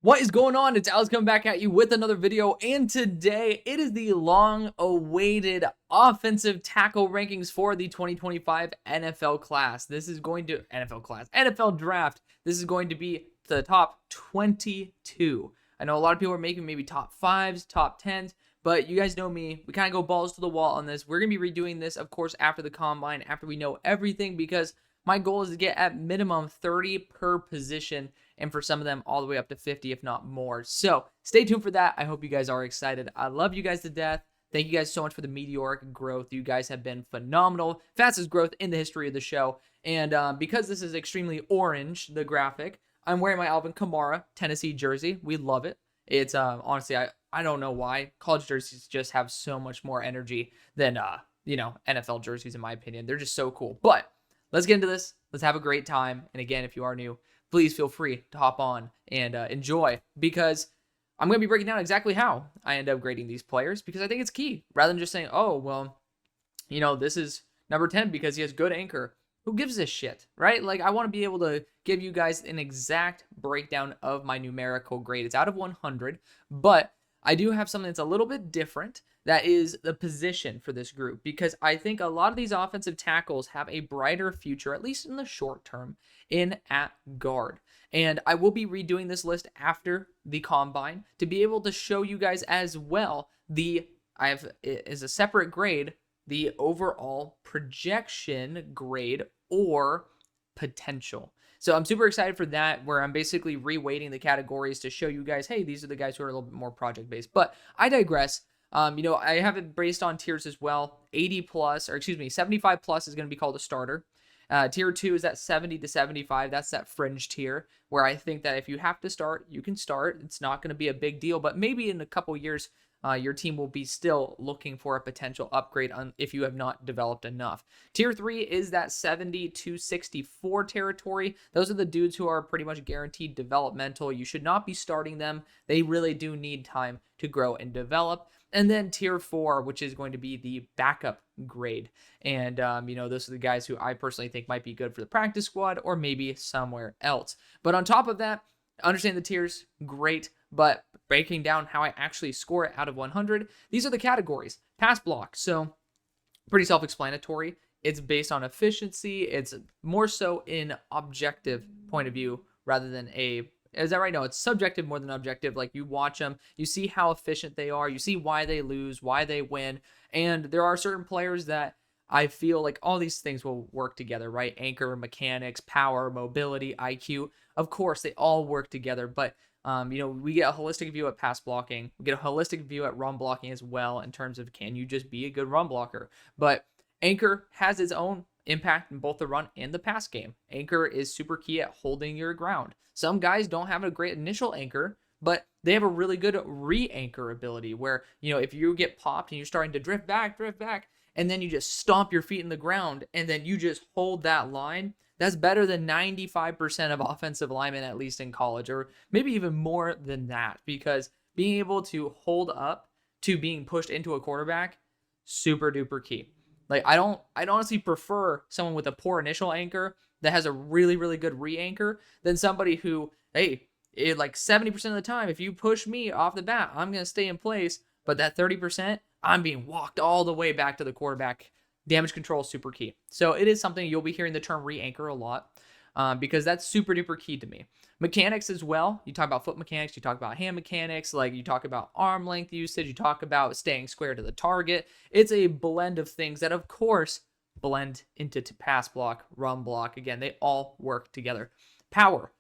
What is going on? It's Alex coming back at you with another video, and today it is the long-awaited offensive tackle rankings for the 2025 NFL class. This is going to NFL draft. This is going to be the top 22. I know a lot of people are making maybe top 5s, top 10s, but you guys know me. We kind of go balls to the wall on this. We're going to be redoing this, of course, after the combine, after we know everything, because my goal is to get at minimum 30 per position, and for some of them all the way up to 50, if not more. So stay tuned for that. I hope you guys are excited. I love you guys to death. Thank you guys so much for the meteoric growth. You guys have been phenomenal. Fastest growth in the history of the show. And because this is extremely orange, the graphic, I'm wearing my Alvin Kamara Tennessee jersey. We love it. It's honestly, I don't know why. College jerseys just have so much more energy than NFL jerseys, in my opinion. They're just so cool. But let's get into this. Let's have a great time. And again, if you are new, please feel free to hop on and enjoy, because I'm going to be breaking down exactly how I end up grading these players, because I think it's key. Rather than just saying, oh, well, this is number 10 because he has good anchor. Who gives a shit, right? Like, I want to be able to give you guys an exact breakdown of my numerical grade. It's out of 100, but I do have something that's a little bit different. That is the position for this group, because I think a lot of these offensive tackles have a brighter future, at least in the short term, in at guard. And I will be redoing this list after the combine to be able to show you guys as well as a separate grade, the overall projection grade or potential. So I'm super excited for that, where I'm basically reweighting the categories to show you guys, hey, these are the guys who are a little bit more project-based. But I digress. I have it based on tiers as well. 75 plus is going to be called a starter. Tier 2 is that 70 to 75. That's that fringe tier, where I think that if you have to start, you can start. It's not going to be a big deal, but maybe in a couple years, your team will be still looking for a potential upgrade if you have not developed enough. Tier 3 is that 70 to 64 territory. Those are the dudes who are pretty much guaranteed developmental. You should not be starting them. They really do need time to grow and develop. And then tier 4, which is going to be the backup grade. And, those are the guys who I personally think might be good for the practice squad or maybe somewhere else. But on top of that, understand the tiers, great. But breaking down how I actually score it out of 100, these are the categories. Pass block, so pretty self-explanatory. It's based on efficiency. It's more so in objective point of view rather than is that right? No, it's subjective more than objective. Like, you watch them, you see how efficient they are, you see why they lose, why they win. And there are certain players that I feel like all these things will work together, right? Anchor, mechanics, power, mobility, IQ. Of course, they all work together, but we get a holistic view at pass blocking. We get a holistic view at run blocking as well, in terms of, can you just be a good run blocker? But anchor has its own impact in both the run and the pass game. Anchor is super key at holding your ground. Some guys don't have a great initial anchor, but they have a really good re-anchor ability, where, if you get popped and you're starting to drift back, and then you just stomp your feet in the ground, and then you just hold that line, that's better than 95% of offensive linemen, at least in college, or maybe even more than that, because being able to hold up to being pushed into a quarterback, super duper key. Like, I'd honestly prefer someone with a poor initial anchor that has a really, really good re-anchor than somebody who, hey, like 70% of the time, if you push me off the bat, I'm going to stay in place. But that 30%, I'm being walked all the way back to the quarterback. Damage control is super key. So it is something you'll be hearing the term re-anchor a lot, because that's super duper key to me. Mechanics as well. You talk about foot mechanics, you talk about hand mechanics, like you talk about arm length usage, you talk about staying square to the target. It's a blend of things that, of course, blend into pass block, run block. Again, they all work together. Power,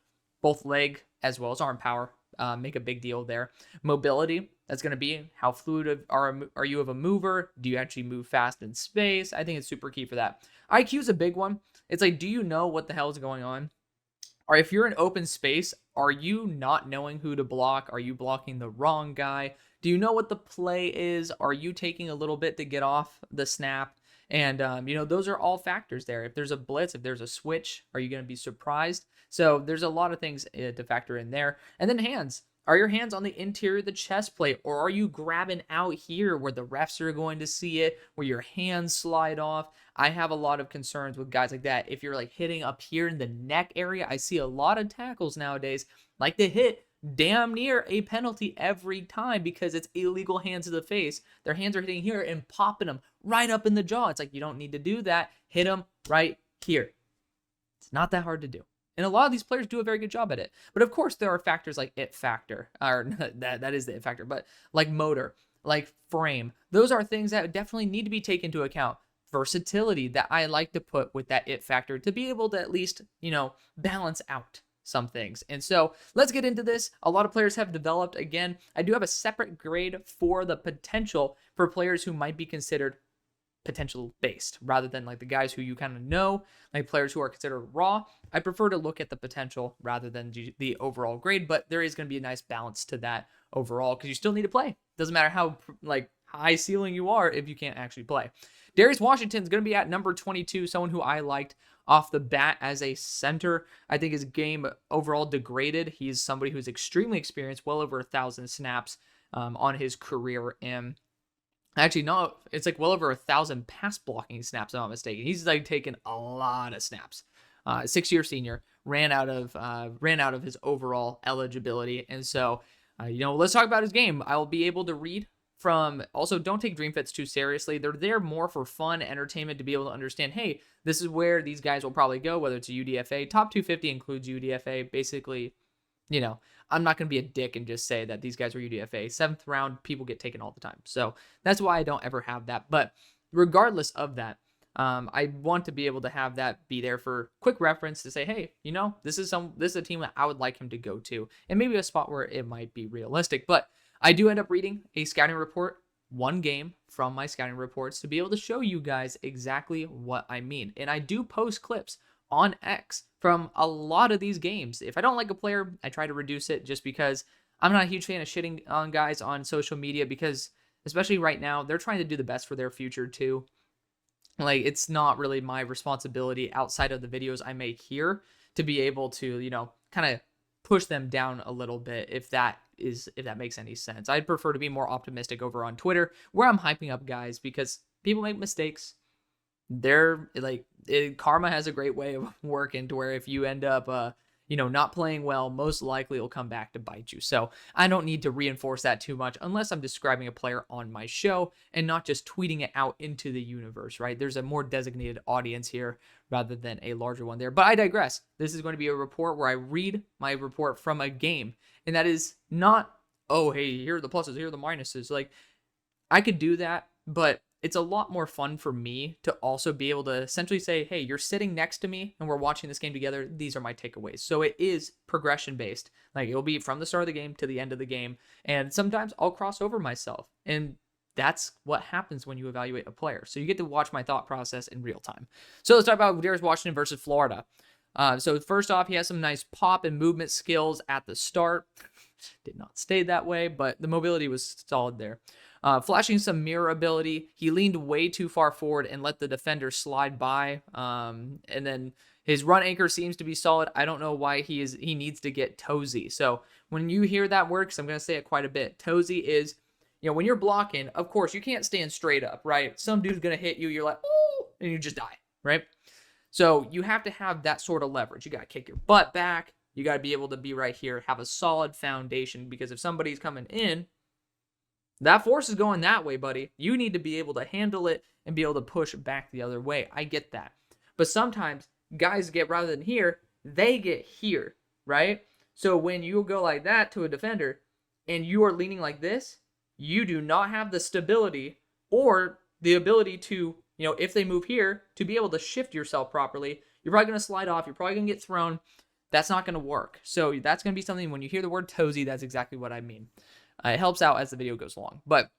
both leg as well as arm power, make a big deal there. Mobility, that's going to be how fluid are you of a mover? Do you actually move fast in space? I think it's super key for that. IQ is a big one. It's like, do you know what the hell is going on? Or if you're in open space, are you not knowing who to block? Are you blocking the wrong guy? Do you know what the play is? Are you taking a little bit to get off the snap? And, those are all factors there. If there's a blitz, if there's a switch, are you going to be surprised? So there's a lot of things to factor in there. And then hands. Are your hands on the interior of the chest plate, or are you grabbing out here where the refs are going to see it, where your hands slide off? I have a lot of concerns with guys like that. If you're like hitting up here in the neck area, I see a lot of tackles nowadays like to hit damn near a penalty every time because it's illegal hands to the face. Their hands are hitting here and popping them right up in the jaw. It's like, you don't need to do that. Hit them right here. It's not that hard to do. And a lot of these players do a very good job at it. But of course, there are factors like it factor, or that is the it factor, but like motor, like frame. Those are things that definitely need to be taken into account. Versatility that I like to put with that it factor to be able to at least, balance out some things. And so let's get into this. A lot of players have developed. Again, I do have a separate grade for the potential for players who might be considered potential based rather than like the guys who you kind of know, like players who are considered raw. I prefer to look at the potential rather than the overall grade, but there is going to be a nice balance to that overall because you still need to play. Doesn't matter how like high ceiling you are if you can't actually play. Darius Washington is going to be at number 22, someone who I liked off the bat as a center. I think his game overall degraded. He's somebody who's extremely experienced, well over 1,000 snaps on his career. And actually, no, it's like well over 1,000 pass blocking snaps, if I'm not mistaken. He's like taken a lot of snaps. 6-year senior, ran out of his overall eligibility. And so, let's talk about his game. I'll be able to read from, also don't take dream fits too seriously. They're there more for fun, entertainment, to be able to understand, hey, this is where these guys will probably go, whether it's a UDFA. Top 250 includes UDFA. Basically, I'm not going to be a dick and just say that these guys are UDFA. 7th round, people get taken all the time. So that's why I don't ever have that. But regardless of that, I want to be able to have that be there for quick reference to say, hey, this is a team that I would like him to go to, and maybe a spot where it might be realistic. But I do end up reading a scouting report, one game from my scouting reports, to be able to show you guys exactly what I mean. And I do post clips on X from a lot of these games. If I don't like a player, I try to reduce it just because I'm not a huge fan of shitting on guys on social media because, especially right now, they're trying to do the best for their future too. Like, it's not really my responsibility outside of the videos I make here to be able to, kind of push them down a little bit if that makes any sense. I'd prefer to be more optimistic over on Twitter where I'm hyping up guys because people make mistakes. They're like, karma has a great way of working to where if you end up not playing well, most likely it'll come back to bite you. So I don't need to reinforce that too much unless I'm describing a player on my show and not just tweeting it out into the universe, right? There's a more designated audience here rather than a larger one there. But I digress. This is going to be a report where I read my report from a game. And that is not, oh, hey, here are the pluses, here are the minuses. Like, I could do that, but it's a lot more fun for me to also be able to essentially say, hey, you're sitting next to me and we're watching this game together. These are my takeaways. So it is progression based. Like, it'll be from the start of the game to the end of the game. And sometimes I'll cross over myself. And that's what happens when you evaluate a player. So you get to watch my thought process in real time. So let's talk about Darius Washington versus Florida. So first off, he has some nice pop and movement skills at the start. Did not stay that way, but the mobility was solid there. Flashing some mirror ability. He leaned way too far forward and let the defender slide by. And then his run anchor seems to be solid. I don't know why he needs to get toesy. So when you hear that word, because I'm going to say it quite a bit, toesy is, when you're blocking, of course, you can't stand straight up, right? Some dude's going to hit you. You're like, oh, and you just die, right? So you have to have that sort of leverage. You got to kick your butt back. You got to be able to be right here, have a solid foundation, because if somebody's coming in, that force is going that way, buddy. You need to be able to handle it and be able to push back the other way. I get that. But sometimes guys get, rather than here, they get here, right? So when you go like that to a defender and you are leaning like this, you do not have the stability or the ability to, if they move here, to be able to shift yourself properly. You're probably going to slide off. You're probably going to get thrown. That's not going to work. So that's going to be something, when you hear the word toesy, that's exactly what I mean. It helps out as the video goes along. But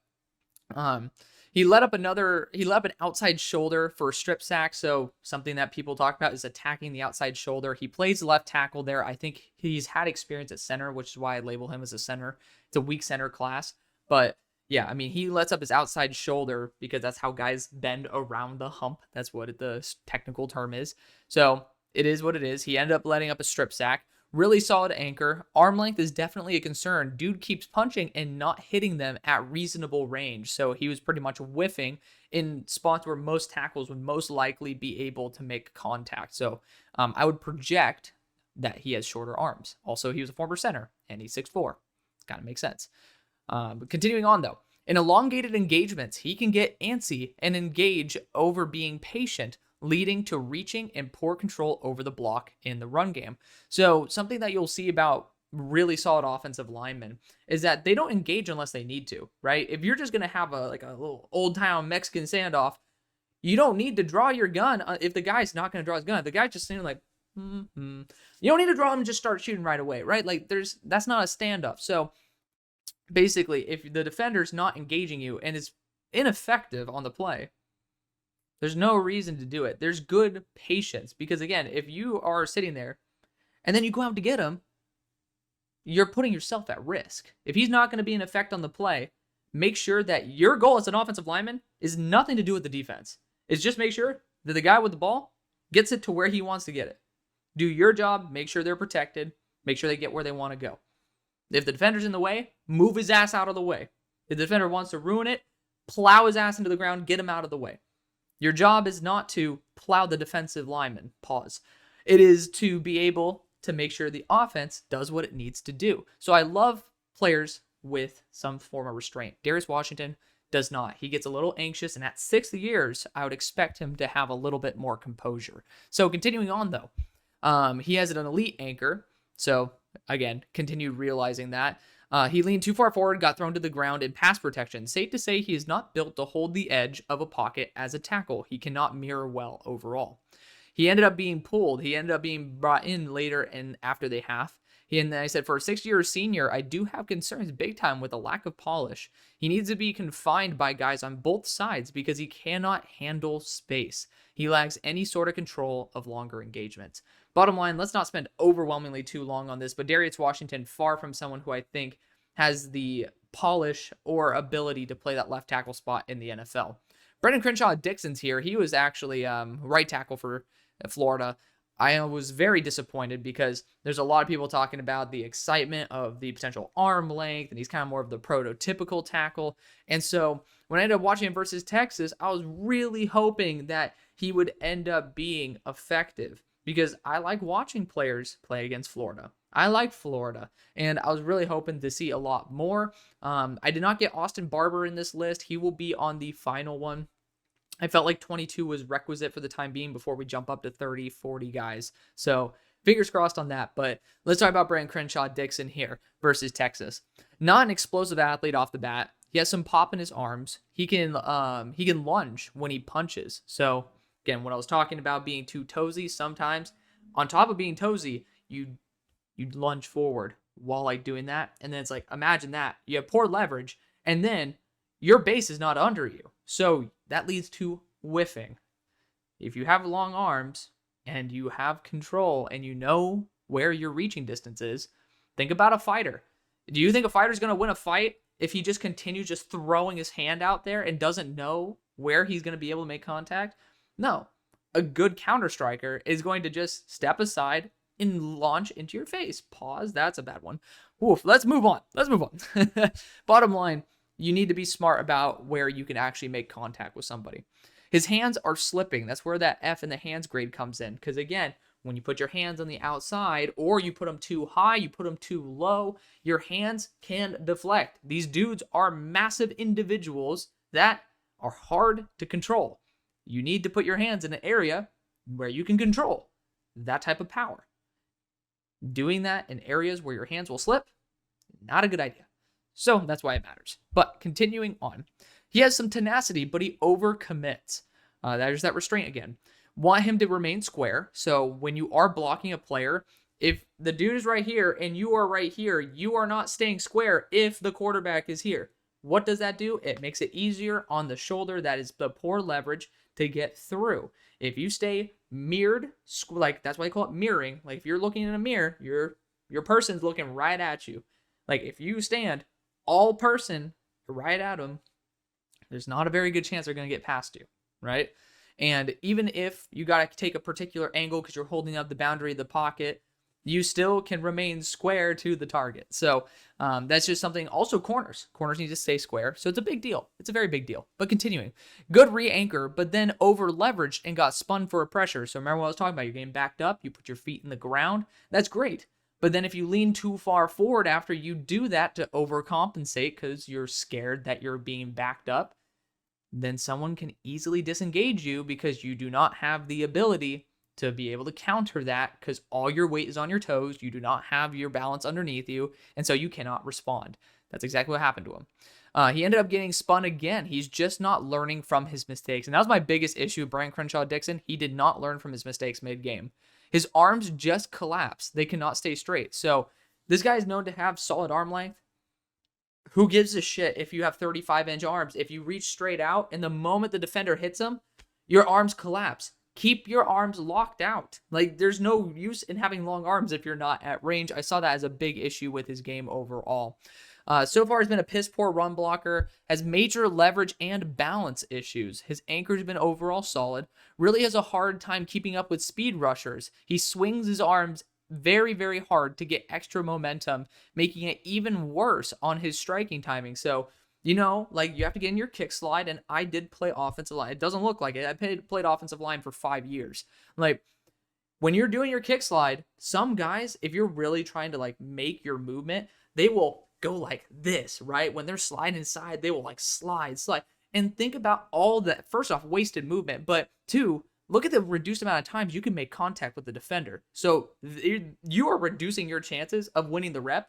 he let up an outside shoulder for a strip sack. So something that people talk about is attacking the outside shoulder. He plays left tackle there. I think he's had experience at center, which is why I label him as a center. It's a weak center class. But yeah, I mean, he lets up his outside shoulder because that's how guys bend around the hump. That's what the technical term is. So it is what it is. He ended up letting up a strip sack. Really solid anchor. Arm length is definitely a concern. Dude keeps punching and not hitting them at reasonable range. So he was pretty much whiffing in spots where most tackles would most likely be able to make contact. So I would project that he has shorter arms. Also, he was a former center, and he's 6'4". Kind of makes sense. But continuing on, though. In elongated engagements, he can get antsy and engage over being patient, leading to reaching and poor control over the block in the run game. So something that you'll see about really solid offensive linemen is that they don't engage unless they need to, right? If you're just going to have a little old-time Mexican standoff, you don't need to draw your gun if the guy's not going to draw his gun. The guy's just saying like, You don't need to draw him and just start shooting right away, right? Like that's not a standoff. So basically, if the defender's not engaging you and is ineffective on the play, there's no reason to do it. There's good patience because, again, if you are sitting there and then you go out to get him, you're putting yourself at risk. If he's not going to be an effect on the play, make sure that your goal as an offensive lineman is nothing to do with the defense. It's just make sure that the guy with the ball gets it to where he wants to get it. Do your job, make sure they're protected, make sure they get where they want to go. If the defender's in the way, move his ass out of the way. If the defender wants to ruin it, plow his ass into the ground, get him out of the way. Your job is not to plow the defensive lineman. Pause. It is to be able to make sure the offense does what it needs to do. So I love players with some form of restraint. Darius Washington does not. He gets a little anxious, and at 6 years, I would expect him to have a little bit more composure. So continuing on, though, he has an elite anchor. So again, continued realizing that. He leaned too far forward, got thrown to the ground in pass protection. Safe to say he is not built to hold the edge of a pocket as a tackle. He cannot mirror well overall. He ended up being pulled. He ended up being brought in later and after the half. And I said, for a 6-year senior, I do have concerns big time with a lack of polish. He needs to be confined by guys on both sides because he cannot handle space. He lacks any sort of control of longer engagements. Bottom line, let's not spend overwhelmingly too long on this, but Darius Washington, far from someone who I think has the polish or ability to play that left tackle spot in the NFL. Brennen Dixon's here. He was actually right tackle for Florida. I was very disappointed because there's a lot of people talking about the excitement of the potential arm length, and he's kind of more of the prototypical tackle. And so when I ended up watching him versus Texas, I was really hoping that he would end up being effective because I like watching players play against Florida. I like Florida, and I was really hoping to see a lot more. I did not get Austin Barber in this list. He will be on the final one. I felt like 22 was requisite for the time being before we jump up to 30, 40 guys. So fingers crossed on that. But let's talk about Brennen Dixon here versus Texas. Not an explosive athlete off the bat. He has some pop in his arms. He can lunge when he punches. So again, what I was talking about being too toesy, sometimes on top of being toesy, you'd lunge forward while like doing that. And then it's like, imagine that. You have poor leverage, and then your base is not under you. So that leads to whiffing. If you have long arms and you have control and you know where your reaching distance is, think about a fighter. Do you think a fighter's going to win a fight if he just continues just throwing his hand out there and doesn't know where he's going to be able to make contact? No. A good counter striker is going to just step aside and launch into your face. Pause. That's a bad one. Oof. Let's move on. Bottom line, you need to be smart about where you can actually make contact with somebody. His hands are slipping. That's where that F in the hands grade comes in. Because again, when you put your hands on the outside or you put them too high, you put them too low, your hands can deflect. These dudes are massive individuals that are hard to control. You need to put your hands in an area where you can control that type of power. Doing that in areas where your hands will slip, not a good idea. So that's why it matters. But continuing on, he has some tenacity, but he overcommits. There's that restraint again. Want him to remain square. So when you are blocking a player, if the dude is right here and you are right here, you are not staying square if the quarterback is here. What does that do? It makes it easier on the shoulder. That is the poor leverage to get through. If you stay mirrored, like that's why they call it mirroring. Like if you're looking in a mirror, your person's looking right at you. Like if you stand all person right at them, there's not a very good chance they're going to get past you, right? And even if you got to take a particular angle because you're holding up the boundary of the pocket, you still can remain square to the target. So that's just something. Also, corners need to stay square. So it's a big deal. It's a very big deal. But continuing, good re-anchor, but then over leveraged and got spun for a pressure. So remember what I was talking about. You're getting backed up. You put your feet in the ground. That's great. But then if you lean too far forward after you do that to overcompensate because you're scared that you're being backed up, then someone can easily disengage you because you do not have the ability to be able to counter that because all your weight is on your toes. You do not have your balance underneath you, and so you cannot respond. That's exactly what happened to him. He ended up getting spun again. He's just not learning from his mistakes, and that was my biggest issue with Brian Crenshaw Dixon. He did not learn from his mistakes mid-game. His arms just collapse. They cannot stay straight. So this guy is known to have solid arm length. Who gives a shit if you have 35-inch arms? If you reach straight out and the moment the defender hits him, your arms collapse. Keep your arms locked out. Like, there's no use in having long arms if you're not at range. I saw that as a big issue with his game overall. So far, he's been a piss-poor run blocker, has major leverage and balance issues. His anchor's been overall solid, really has a hard time keeping up with speed rushers. He swings his arms very, very hard to get extra momentum, making it even worse on his striking timing. So, you know, like, you have to get in your kick slide, and I did play offensive line. It doesn't look like it. I played offensive line for 5 years. Like, when you're doing your kick slide, some guys, if you're really trying to, like, make your movement, they will go like this, right? When they're sliding inside, they will, like, slide. And think about all that, first off, wasted movement, but two, look at the reduced amount of times you can make contact with the defender. So you are reducing your chances of winning the rep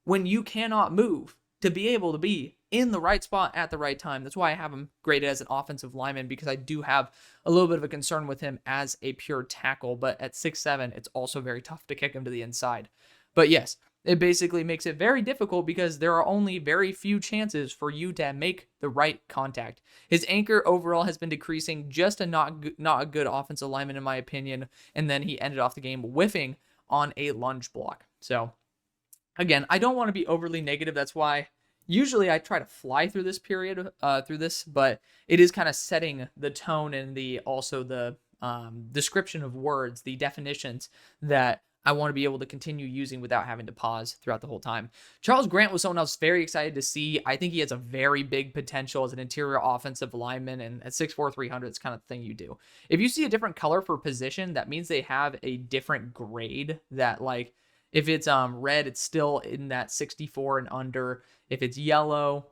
when you cannot move to be able to be in the right spot at the right time. That's why I have him graded as an offensive lineman, because I do have a little bit of a concern with him as a pure tackle. But at 6'7", it's also very tough to kick him to the inside. But yes, it basically makes it very difficult because there are only very few chances for you to make the right contact. His anchor overall has been decreasing, just not a good offensive lineman in my opinion. And then he ended off the game whiffing on a lunge block. So again, I don't want to be overly negative. That's why usually I try to fly through this period, but it is kind of setting the tone and the description of words, the definitions that I want to be able to continue using without having to pause throughout the whole time. Charles Grant was someone I was very excited to see. I think he has a very big potential as an interior offensive lineman, and at 6'4", 300, it's kind of the thing you do. If you see a different color for position, that means they have a different grade. That, like, if it's red, it's still in that 64 and under. If it's yellow,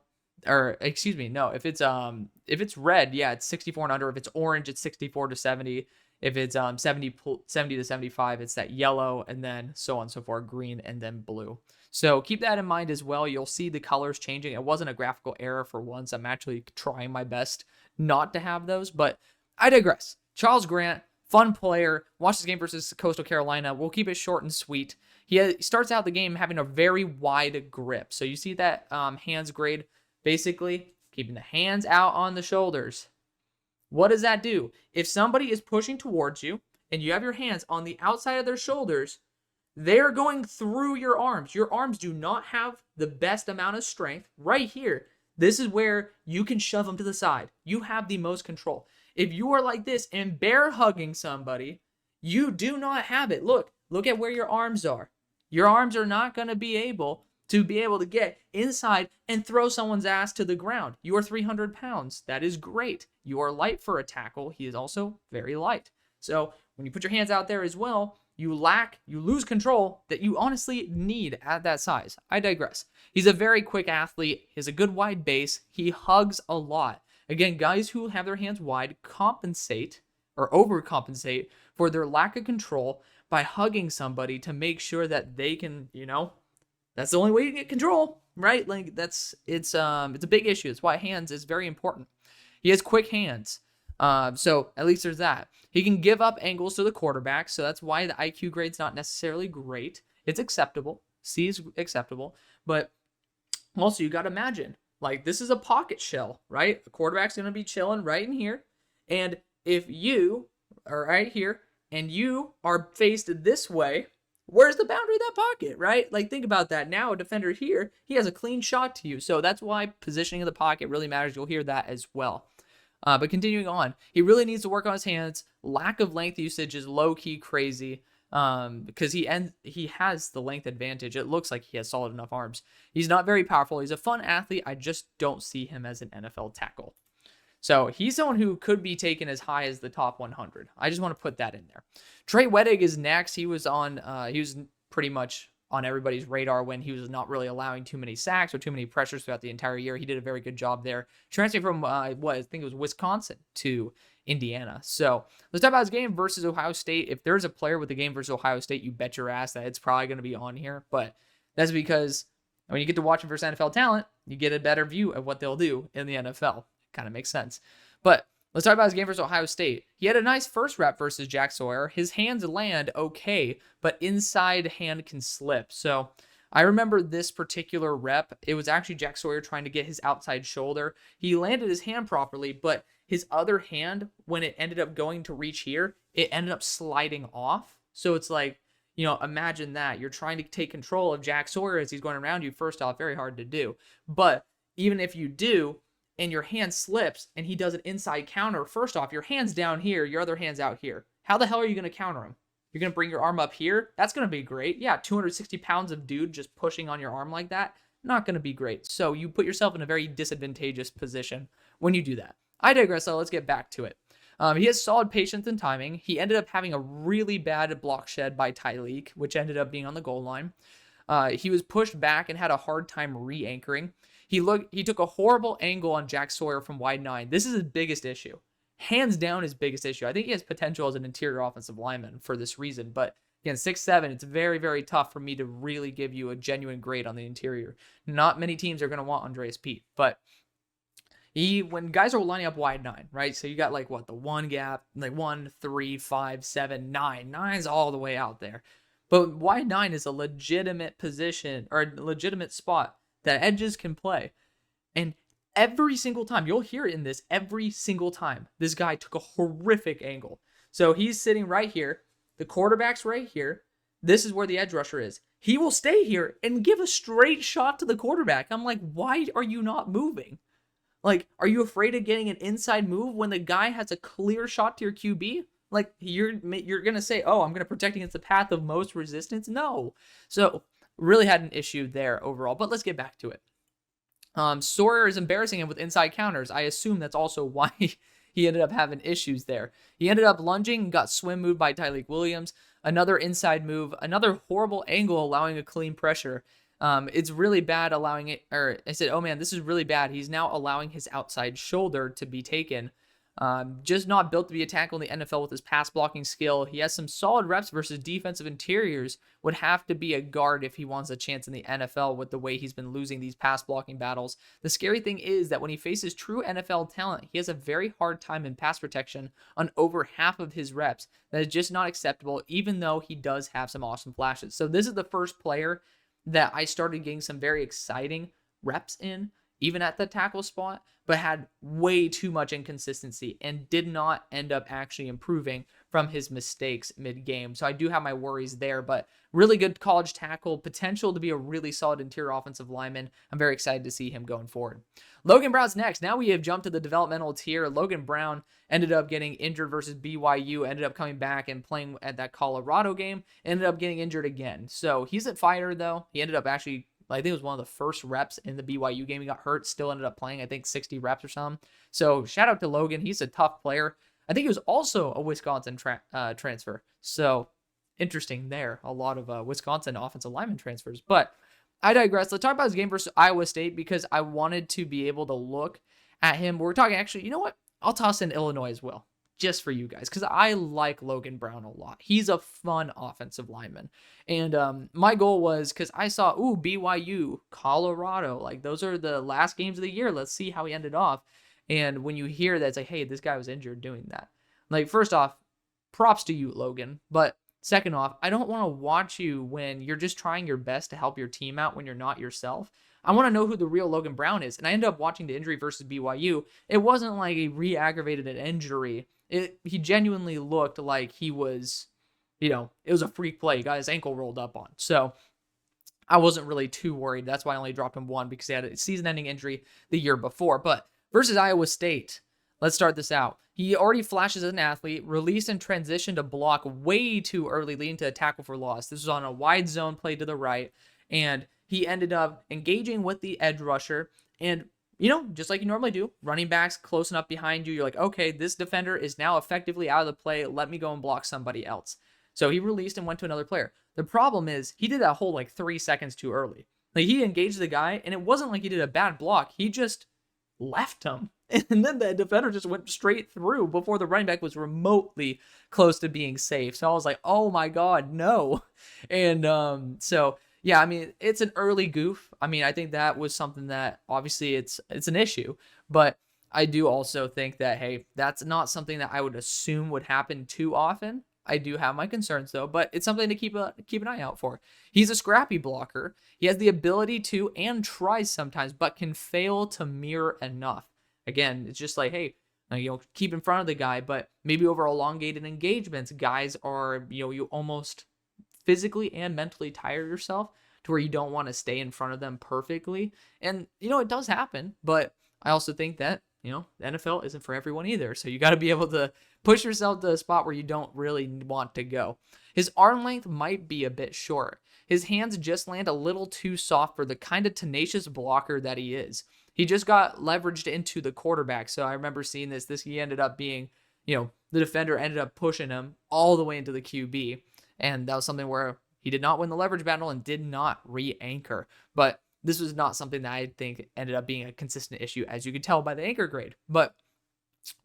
if it's red, yeah, it's 64 and under. If it's orange, it's 64 to 70. If it's 70 to 75, it's that yellow, and then so on and so forth, green, and then blue. So keep that in mind as well. You'll see the colors changing. It wasn't a graphical error for once. I'm actually trying my best not to have those, but I digress. Charles Grant, fun player. Watch this game versus Coastal Carolina. We'll keep it short and sweet. He starts out the game having a very wide grip. So you see that hands grade, basically keeping the hands out on the shoulders. What does that do? If somebody is pushing towards you and you have your hands on the outside of their shoulders, they're going through your arms. Your arms do not have the best amount of strength. Right here, this is where you can shove them to the side. You have the most control. If you are like this and bear hugging somebody, you do not have it. Look at where your arms are. Your arms are not going to be able to get inside and throw someone's ass to the ground. You are 300 pounds. That is great. You are light for a tackle. He is also very light. So when you put your hands out there as well, you lose control that you honestly need at that size. I digress. He's a very quick athlete. He has a good wide base. He hugs a lot. Again, guys who have their hands wide compensate or overcompensate for their lack of control by hugging somebody to make sure that they can, that's the only way you get control, right? Like, it's a big issue. That's why hands is very important. He has quick hands. So at least there's that. He can give up angles to the quarterback. So that's why the IQ grade's not necessarily great. It's acceptable. C is acceptable. But also, you got to imagine, like, this is a pocket shell, right? The quarterback's going to be chilling right in here. And if you are right here and you are faced this way, where's the boundary of that pocket, right? Like, think about that. Now, a defender here, he has a clean shot to you. So that's why positioning of the pocket really matters. You'll hear that as well. But continuing on, he really needs to work on his hands. Lack of length usage is low-key crazy. because he has the length advantage. It looks like he has solid enough arms. He's not very powerful. He's a fun athlete. I just don't see him as an NFL tackle. So he's someone who could be taken as high as the top 100. I just want to put that in there. Trey Wedig is next. He was pretty much on everybody's radar when he was not really allowing too many sacks or too many pressures throughout the entire year. He did a very good job there. Transferring from, I think it was Wisconsin to Indiana. So let's talk about his game versus Ohio State. If there's a player with the game versus Ohio State, you bet your ass that it's probably going to be on here. But that's because when you get to watch him versus NFL talent, you get a better view of what they'll do in the NFL. Kind of makes sense. But let's talk about his game versus Ohio State. He had a nice first rep versus Jack Sawyer. His hands land okay, but inside hand can slip. So I remember this particular rep. It was actually Jack Sawyer trying to get his outside shoulder. He landed his hand properly, but his other hand, when it ended up going to reach here, it ended up sliding off. So it's like, imagine that. You're trying to take control of Jack Sawyer as he's going around you. First off, very hard to do. But even if you do, and your hand slips and he does an inside counter, first off, your hand's down here, your other hand's out here. How the hell are you going to counter him? You're going to bring your arm up here? That's going to be great. Yeah, 260 pounds of dude just pushing on your arm like that, not going to be great. So you put yourself in a very disadvantageous position when you do that. I digress, so let's get back to it. He has solid patience and timing. He ended up having a really bad block shed by Tyleek, which ended up being on the goal line. He was pushed back and had a hard time re-anchoring. He took a horrible angle on Jack Sawyer from wide 9. This is his biggest issue. Hands down his biggest issue. I think he has potential as an interior offensive lineman for this reason. But again, 6'7", it's very, very tough for me to really give you a genuine grade on the interior. Not many teams are going to want Andreas Pete. But when guys are lining up wide 9, right? So you got the one gap, 1, 3, 5, 7, 9. 9's all the way out there. But wide 9 is a legitimate position or a legitimate spot that edges can play. And every single time, you'll hear it in this, every single time, this guy took a horrific angle. So he's sitting right here. The quarterback's right here. This is where the edge rusher is. He will stay here and give a straight shot to the quarterback. I'm like, why are you not moving? Are you afraid of getting an inside move when the guy has a clear shot to your QB? You're going to say, oh, I'm going to protect against the path of most resistance? No. So really had an issue there overall, but let's get back to it. Sawyer is embarrassing him with inside counters. I assume that's also why he ended up having issues there. He ended up lunging, got swim moved by Tyleek Williams. Another inside move, another horrible angle allowing a clean pressure. It's really bad allowing it, or I said, oh man, this is really bad. He's now allowing his outside shoulder to be taken. Just not built to be a tackle in the NFL with his pass blocking skill. He has some solid reps versus defensive interiors. Would have to be a guard if he wants a chance in the NFL with the way he's been losing these pass blocking battles. The scary thing is that when he faces true NFL talent, he has a very hard time in pass protection on over half of his reps. That is just not acceptable, even though he does have some awesome flashes. So this is the first player that I started getting some very exciting reps in, even at the tackle spot, but had way too much inconsistency and did not end up actually improving from his mistakes mid-game. So I do have my worries there, but really good college tackle, potential to be a really solid interior offensive lineman. I'm very excited to see him going forward. Logan Brown's next. Now we have jumped to the developmental tier. Logan Brown ended up getting injured versus BYU, ended up coming back and playing at that Colorado game, ended up getting injured again. So he's a fighter, though. He ended up actually, I think it was one of the first reps in the BYU game. He got hurt, still ended up playing, I think, 60 reps or something. So shout out to Logan. He's a tough player. I think he was also a Wisconsin transfer. So interesting there. A lot of Wisconsin offensive lineman transfers. But I digress. Let's talk about his game versus Iowa State because I wanted to be able to look at him. We're talking, actually, you know what? I'll toss in Illinois as well, just for you guys, because I like Logan Brown a lot. He's a fun offensive lineman. And my goal was, because I saw, BYU, Colorado, those are the last games of the year. Let's see how he ended off. And when you hear that, it's like, hey, this guy was injured doing that. First off, props to you, Logan. But second off, I don't want to watch you when you're just trying your best to help your team out when you're not yourself. I want to know who the real Logan Brown is. And I ended up watching the injury versus BYU. It wasn't like he re-aggravated an injury. He genuinely looked like he was, it was a freak play. He got his ankle rolled up on. So I wasn't really too worried. That's why I only dropped him one, because he had a season-ending injury the year before. But versus Iowa State, Let's start this out. He already flashes as an athlete, released and transitioned to block way too early, leading to a tackle for loss. This was on a wide zone play to the right, and he ended up engaging with the edge rusher. And, just like you normally do, running backs close enough behind you, you're like, okay, this defender is now effectively out of the play. Let me go and block somebody else. So he released and went to another player. The problem is he did that whole 3 seconds too early. He engaged the guy, and it wasn't like he did a bad block. He just left him. And then the defender just went straight through before the running back was remotely close to being safe. So I was like, oh my God, no. And so, yeah, I mean, it's an early goof. I mean, I think that was something that obviously it's an issue. But I do also think that, hey, that's not something that I would assume would happen too often. I do have my concerns though, but it's something to keep an eye out for. He's a scrappy blocker. He has the ability to and tries sometimes, but can fail to mirror enough. Again, it's just like, hey, keep in front of the guy, but maybe over elongated engagements, guys are, you almost physically and mentally tire yourself to where you don't want to stay in front of them perfectly. And, it does happen, but I also think that, the NFL isn't for everyone either. So you got to be able to push yourself to a spot where you don't really want to go. His arm length might be a bit short. His hands just land a little too soft for the kind of tenacious blocker that he is. He just got leveraged into the quarterback. So I remember seeing this. He ended up being, the defender ended up pushing him all the way into the QB. And that was something where he did not win the leverage battle and did not re-anchor. But this was not something that I think ended up being a consistent issue, as you could tell by the anchor grade. But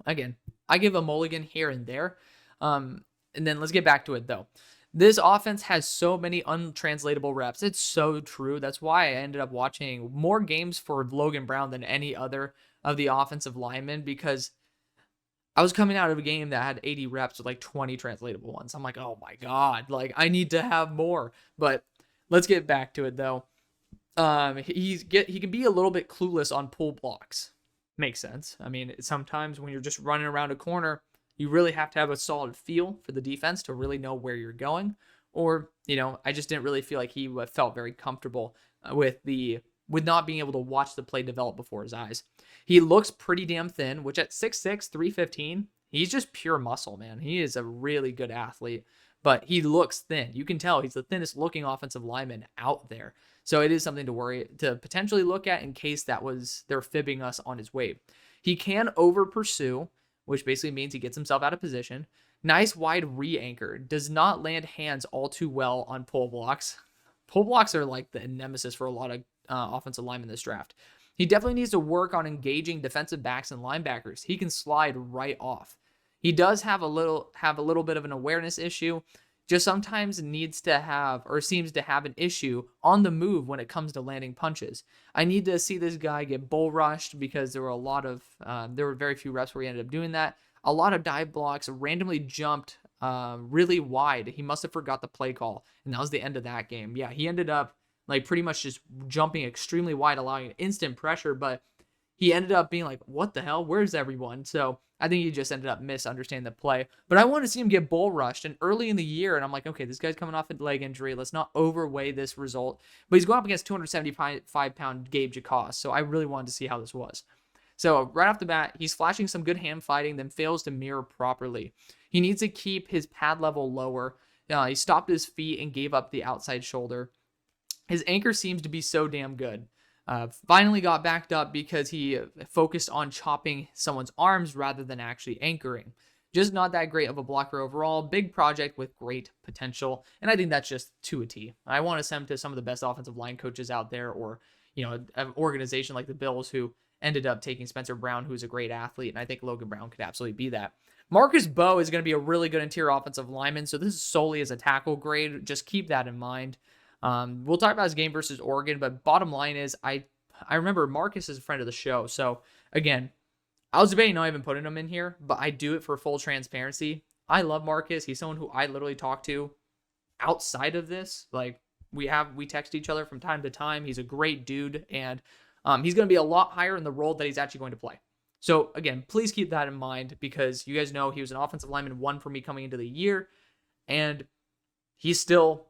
again, I give a mulligan here and there. And then let's get back to it, though. This offense has so many untranslatable reps. It's so true. That's why I ended up watching more games for Logan Brown than any other of the offensive linemen, because I was coming out of a game that had 80 reps with 20 translatable ones. I'm like, oh my God, I need to have more. But let's get back to it, though. He can be a little bit clueless on pull blocks. Makes sense. I mean, sometimes when you're just running around a corner, you really have to have a solid feel for the defense to really know where you're going. Or, I just didn't really feel like he felt very comfortable with not being able to watch the play develop before his eyes. He looks pretty damn thin, which at 6'6", 315, he's just pure muscle, man. He is a really good athlete, but he looks thin. You can tell he's the thinnest looking offensive lineman out there. So it is something to potentially look at in case they're fibbing us on his weight. He can over pursue, which basically means he gets himself out of position. Nice wide re-anchor. Does not land hands all too well on pull blocks. Pull blocks are like the nemesis for a lot of offensive linemen in this draft. He definitely needs to work on engaging defensive backs and linebackers. He can slide right off. He does have a little bit of an awareness issue. Just sometimes seems to have an issue on the move when it comes to landing punches. I need to see this guy get bull rushed, because there were very few reps where he ended up doing that. A lot of dive blocks, randomly jumped really wide. He must have forgot the play call, and that was the end of that game. Yeah, he ended up pretty much just jumping extremely wide, allowing instant pressure, but he ended up being like, what the hell? Where's everyone? So I think he just ended up misunderstanding the play. But I want to see him get bull rushed and early in the year, and I'm like, okay, this guy's coming off a leg injury. Let's not overweigh this result. But he's going up against 275-pound Gabe Jacost, so I really wanted to see how this was. So right off the bat, he's flashing some good hand fighting, then fails to mirror properly. He needs to keep his pad level lower. He stopped his feet and gave up the outside shoulder. His anchor seems to be so damn good. Finally got backed up because he focused on chopping someone's arms rather than actually anchoring. Just not that great of a blocker overall. Big project with great potential. And I think that's just to a T. I want to send him to some of the best offensive line coaches out there, or, an organization like the Bills, who ended up taking Spencer Brown, who's a great athlete. And I think Logan Brown could absolutely be that. Marcus Bowe is going to be a really good interior offensive lineman. So this is solely as a tackle grade. Just keep that in mind. We'll talk about his game versus Oregon, but bottom line is I remember Marcus is a friend of the show. So again, I was debating not even putting him in here, but I do it for full transparency. I love Marcus. He's someone who I literally talk to outside of this. We text each other from time to time. He's a great dude, and he's going to be a lot higher in the role that he's actually going to play. So again, please keep that in mind, because you guys know he was an offensive lineman 1 for me coming into the year, and he's still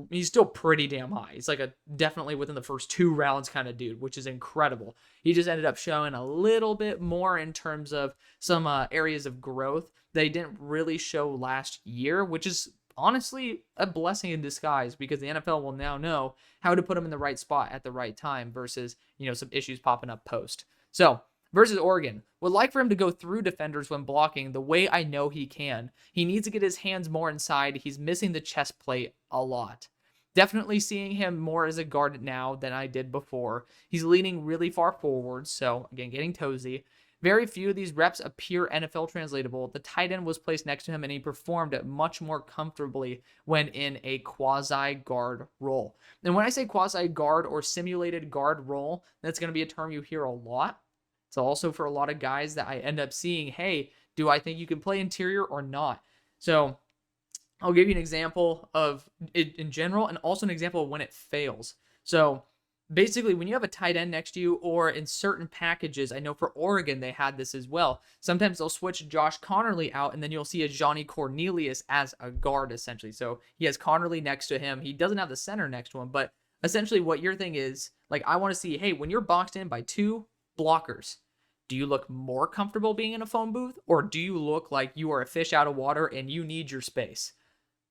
he's still pretty damn high. He's like a definitely within the first 2 rounds kind of dude, which is incredible. He just ended up showing a little bit more in terms of some areas of growth that he didn't really show last year, which is honestly a blessing in disguise because the NFL will now know how to put him in the right spot at the right time versus, some issues popping up post. So, versus Oregon, would like for him to go through defenders when blocking the way I know he can. He needs to get his hands more inside. He's missing the chest plate a lot. Definitely seeing him more as a guard now than I did before. He's leaning really far forward, so again, getting toesy. Very few of these reps appear NFL translatable. The tight end was placed next to him, and he performed much more comfortably when in a quasi-guard role. And when I say quasi-guard or simulated guard role, that's going to be a term you hear a lot. It's also for a lot of guys that I end up seeing, hey, do I think you can play interior or not? So I'll give you an example of it in general and also an example of when it fails. So basically, when you have a tight end next to you or in certain packages, I know for Oregon, they had this as well. Sometimes they'll switch Josh Conerly out, and then you'll see a Johnny Cornelius as a guard, essentially. So he has Conerly next to him. He doesn't have the center next to him, but essentially what your thing is, like, I want to see, hey, when you're boxed in by 2 blockers, do you look more comfortable being in a phone booth, or do you look like you are a fish out of water and you need your space?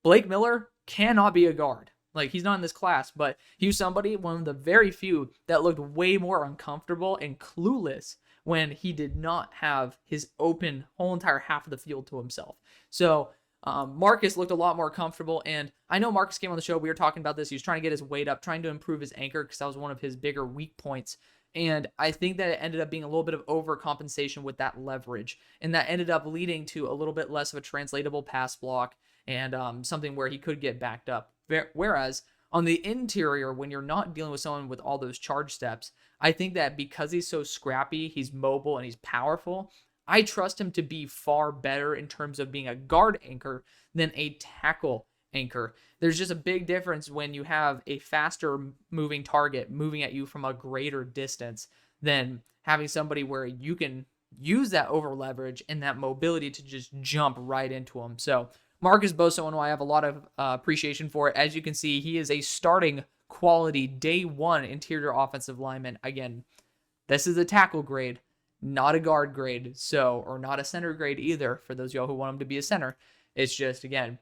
Blake Miller cannot be a guard. Like, he's not in this class, but he was somebody, one of the very few, that looked way more uncomfortable and clueless when he did not have his open whole entire half of the field to himself. So Marcus looked a lot more comfortable, and I know Marcus came on the show. We were talking about this. He was trying to get his weight up, trying to improve his anchor because that was one of his bigger weak points. And I think that it ended up being a little bit of overcompensation with that leverage, and that ended up leading to a little bit less of a translatable pass block and something where he could get backed up. Whereas on the interior, when you're not dealing with someone with all those charge steps, I think that because he's so scrappy, he's mobile, and he's powerful, I trust him to be far better in terms of being a guard anchor than a tackle anchor. There's just a big difference when you have a faster moving target moving at you from a greater distance than having somebody where you can use that over leverage and that mobility to just jump right into him. So Marcus Bosa, one I have a lot of appreciation for it. As you can see, he is a starting quality day 1 interior offensive lineman. Again, this is a tackle grade, not a guard grade, or not a center grade either, for those of y'all who want him to be a center. It's just, again,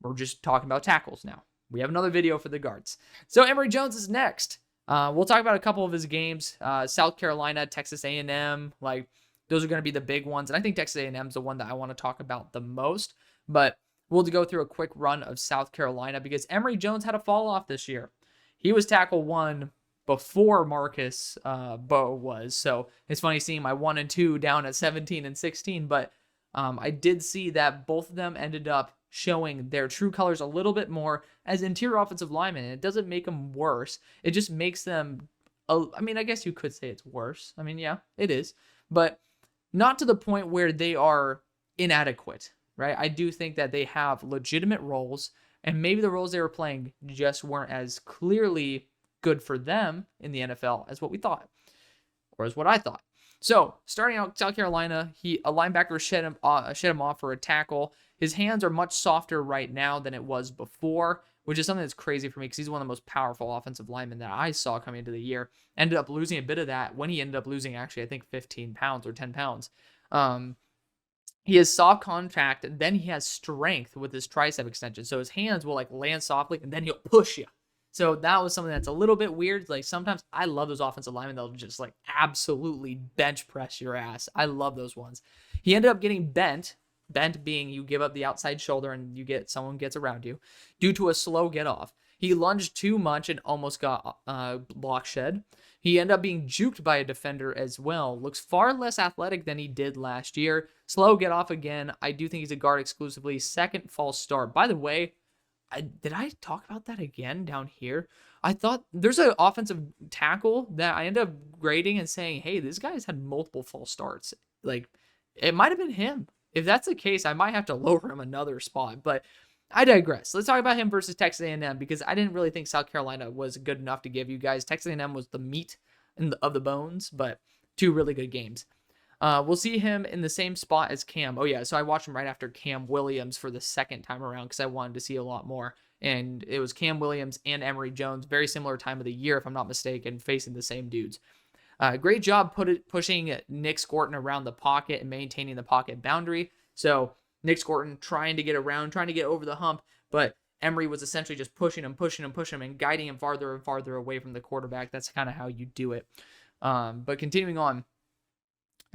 we're just talking about tackles now. We have another video for the guards. So Emory Jones is next. We'll talk about a couple of his games. South Carolina, Texas A&M, like those are going to be the big ones. And I think Texas A&M is the one that I want to talk about the most. But we'll go through a quick run of South Carolina because Emory Jones had a fall off this year. He was tackle 1 before Marcus Bowe was. So it's funny seeing my 1 and 2 down at 17 and 16. But I did see that both of them ended up showing their true colors a little bit more as interior offensive linemen. And it doesn't make them worse. It just makes them, I guess you could say it's worse. Yeah, it is. But not to the point where they are inadequate, right? I do think that they have legitimate roles, and maybe the roles they were playing just weren't as clearly good for them in the NFL as what we thought, or as what I thought. So, starting out, South Carolina, a linebacker shed him off for a tackle. His hands are much softer right now than it was before, which is something that's crazy for me because he's one of the most powerful offensive linemen that I saw coming into the year. Ended up losing a bit of that when he ended up losing, actually, I think 15 pounds or 10 pounds. He has soft contact, and then he has strength with his tricep extension. So his hands will land softly, and then he'll push you. So that was something that's a little bit weird. Like, sometimes I love those offensive linemen that'll just absolutely bench press your ass. I love those ones. He ended up getting bent being you give up the outside shoulder and someone gets around you, due to a slow get off. He lunged too much and almost got block shed. He ended up being juked by a defender as well. Looks far less athletic than he did last year. Slow get off again. I do think he's a guard exclusively. Second false start. By the way, did I talk about that again down here? I thought there's an offensive tackle that I ended up grading and saying, hey, this guy's had multiple false starts. It might have been him. If that's the case, I might have to lower him another spot. But I digress. Let's talk about him versus Texas A&M because I didn't really think South Carolina was good enough to give you guys. Texas A&M was the meat of the bones, but 2 really good games. We'll see him in the same spot as Cam. Oh, yeah, so I watched him right after Cam Williams for the second time around because I wanted to see a lot more. And it was Cam Williams and Emory Jones, very similar time of the year, if I'm not mistaken, facing the same dudes. Great job pushing Nick Scorton around the pocket and maintaining the pocket boundary. So Nick Scorton trying to get around, trying to get over the hump, but Emory was essentially just pushing him, and guiding him farther and farther away from the quarterback. That's kind of how you do it. But continuing on.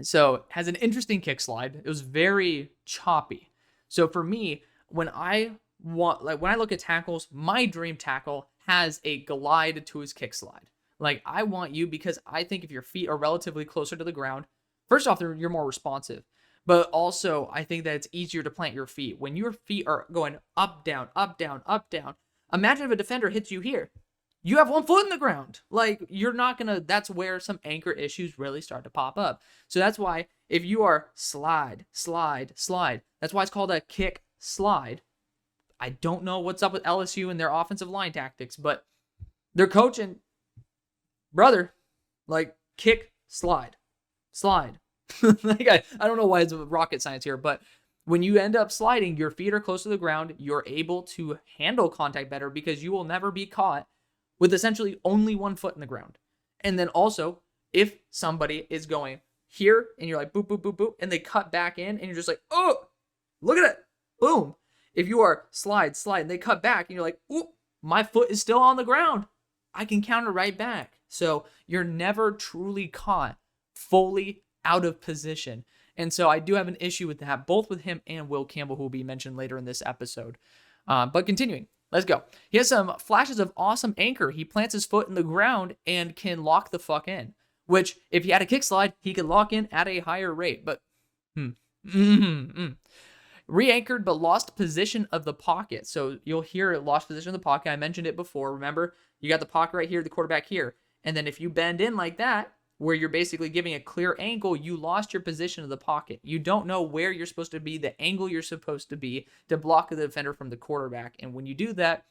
So has an interesting kick slide. It was very choppy. So for me, when I look at tackles, my dream tackle has a glide to his kick slide. Like, I want you, because I think if your feet are relatively closer to the ground, first off, you're more responsive. But also, I think that it's easier to plant your feet. When your feet are going up, down, up, down, up, down, imagine if a defender hits you here. You have one foot in the ground. Like, you're not going to, that's where some anchor issues really start to pop up. So that's why if you are slide, slide, slide, that's why it's called a kick slide. I don't know what's up with LSU and their offensive line tactics, but they're coaching, brother, like, kick, slide, slide. Like, I don't know why it's rocket science here, but when you end up sliding, your feet are close to the ground. You're able to handle contact better because you will never be caught with essentially only one foot in the ground. And then also, if somebody is going here and you're like, boop, boop, boop, boop, and they cut back in and you're just like, oh, look at it, boom. If you are slide, slide, and they cut back and you're like, oh, my foot is still on the ground, I can counter right back. So you're never truly caught fully out of position. And so I do have an issue with that, both with him and Will Campbell, who will be mentioned later in this episode. But continuing, let's go. He has some flashes of awesome anchor. He plants his foot in the ground and can lock the fuck in, which if he had a kick slide, he could lock in at a higher rate. But re-anchored but lost position of the pocket. So you'll hear lost position of the pocket. I mentioned it before. Remember, you got the pocket right here, the quarterback here. And then if you bend in like that, where you're basically giving a clear angle, you lost your position of the pocket. You don't know where you're supposed to be, the angle you're supposed to be to block the defender from the quarterback. And when you do that,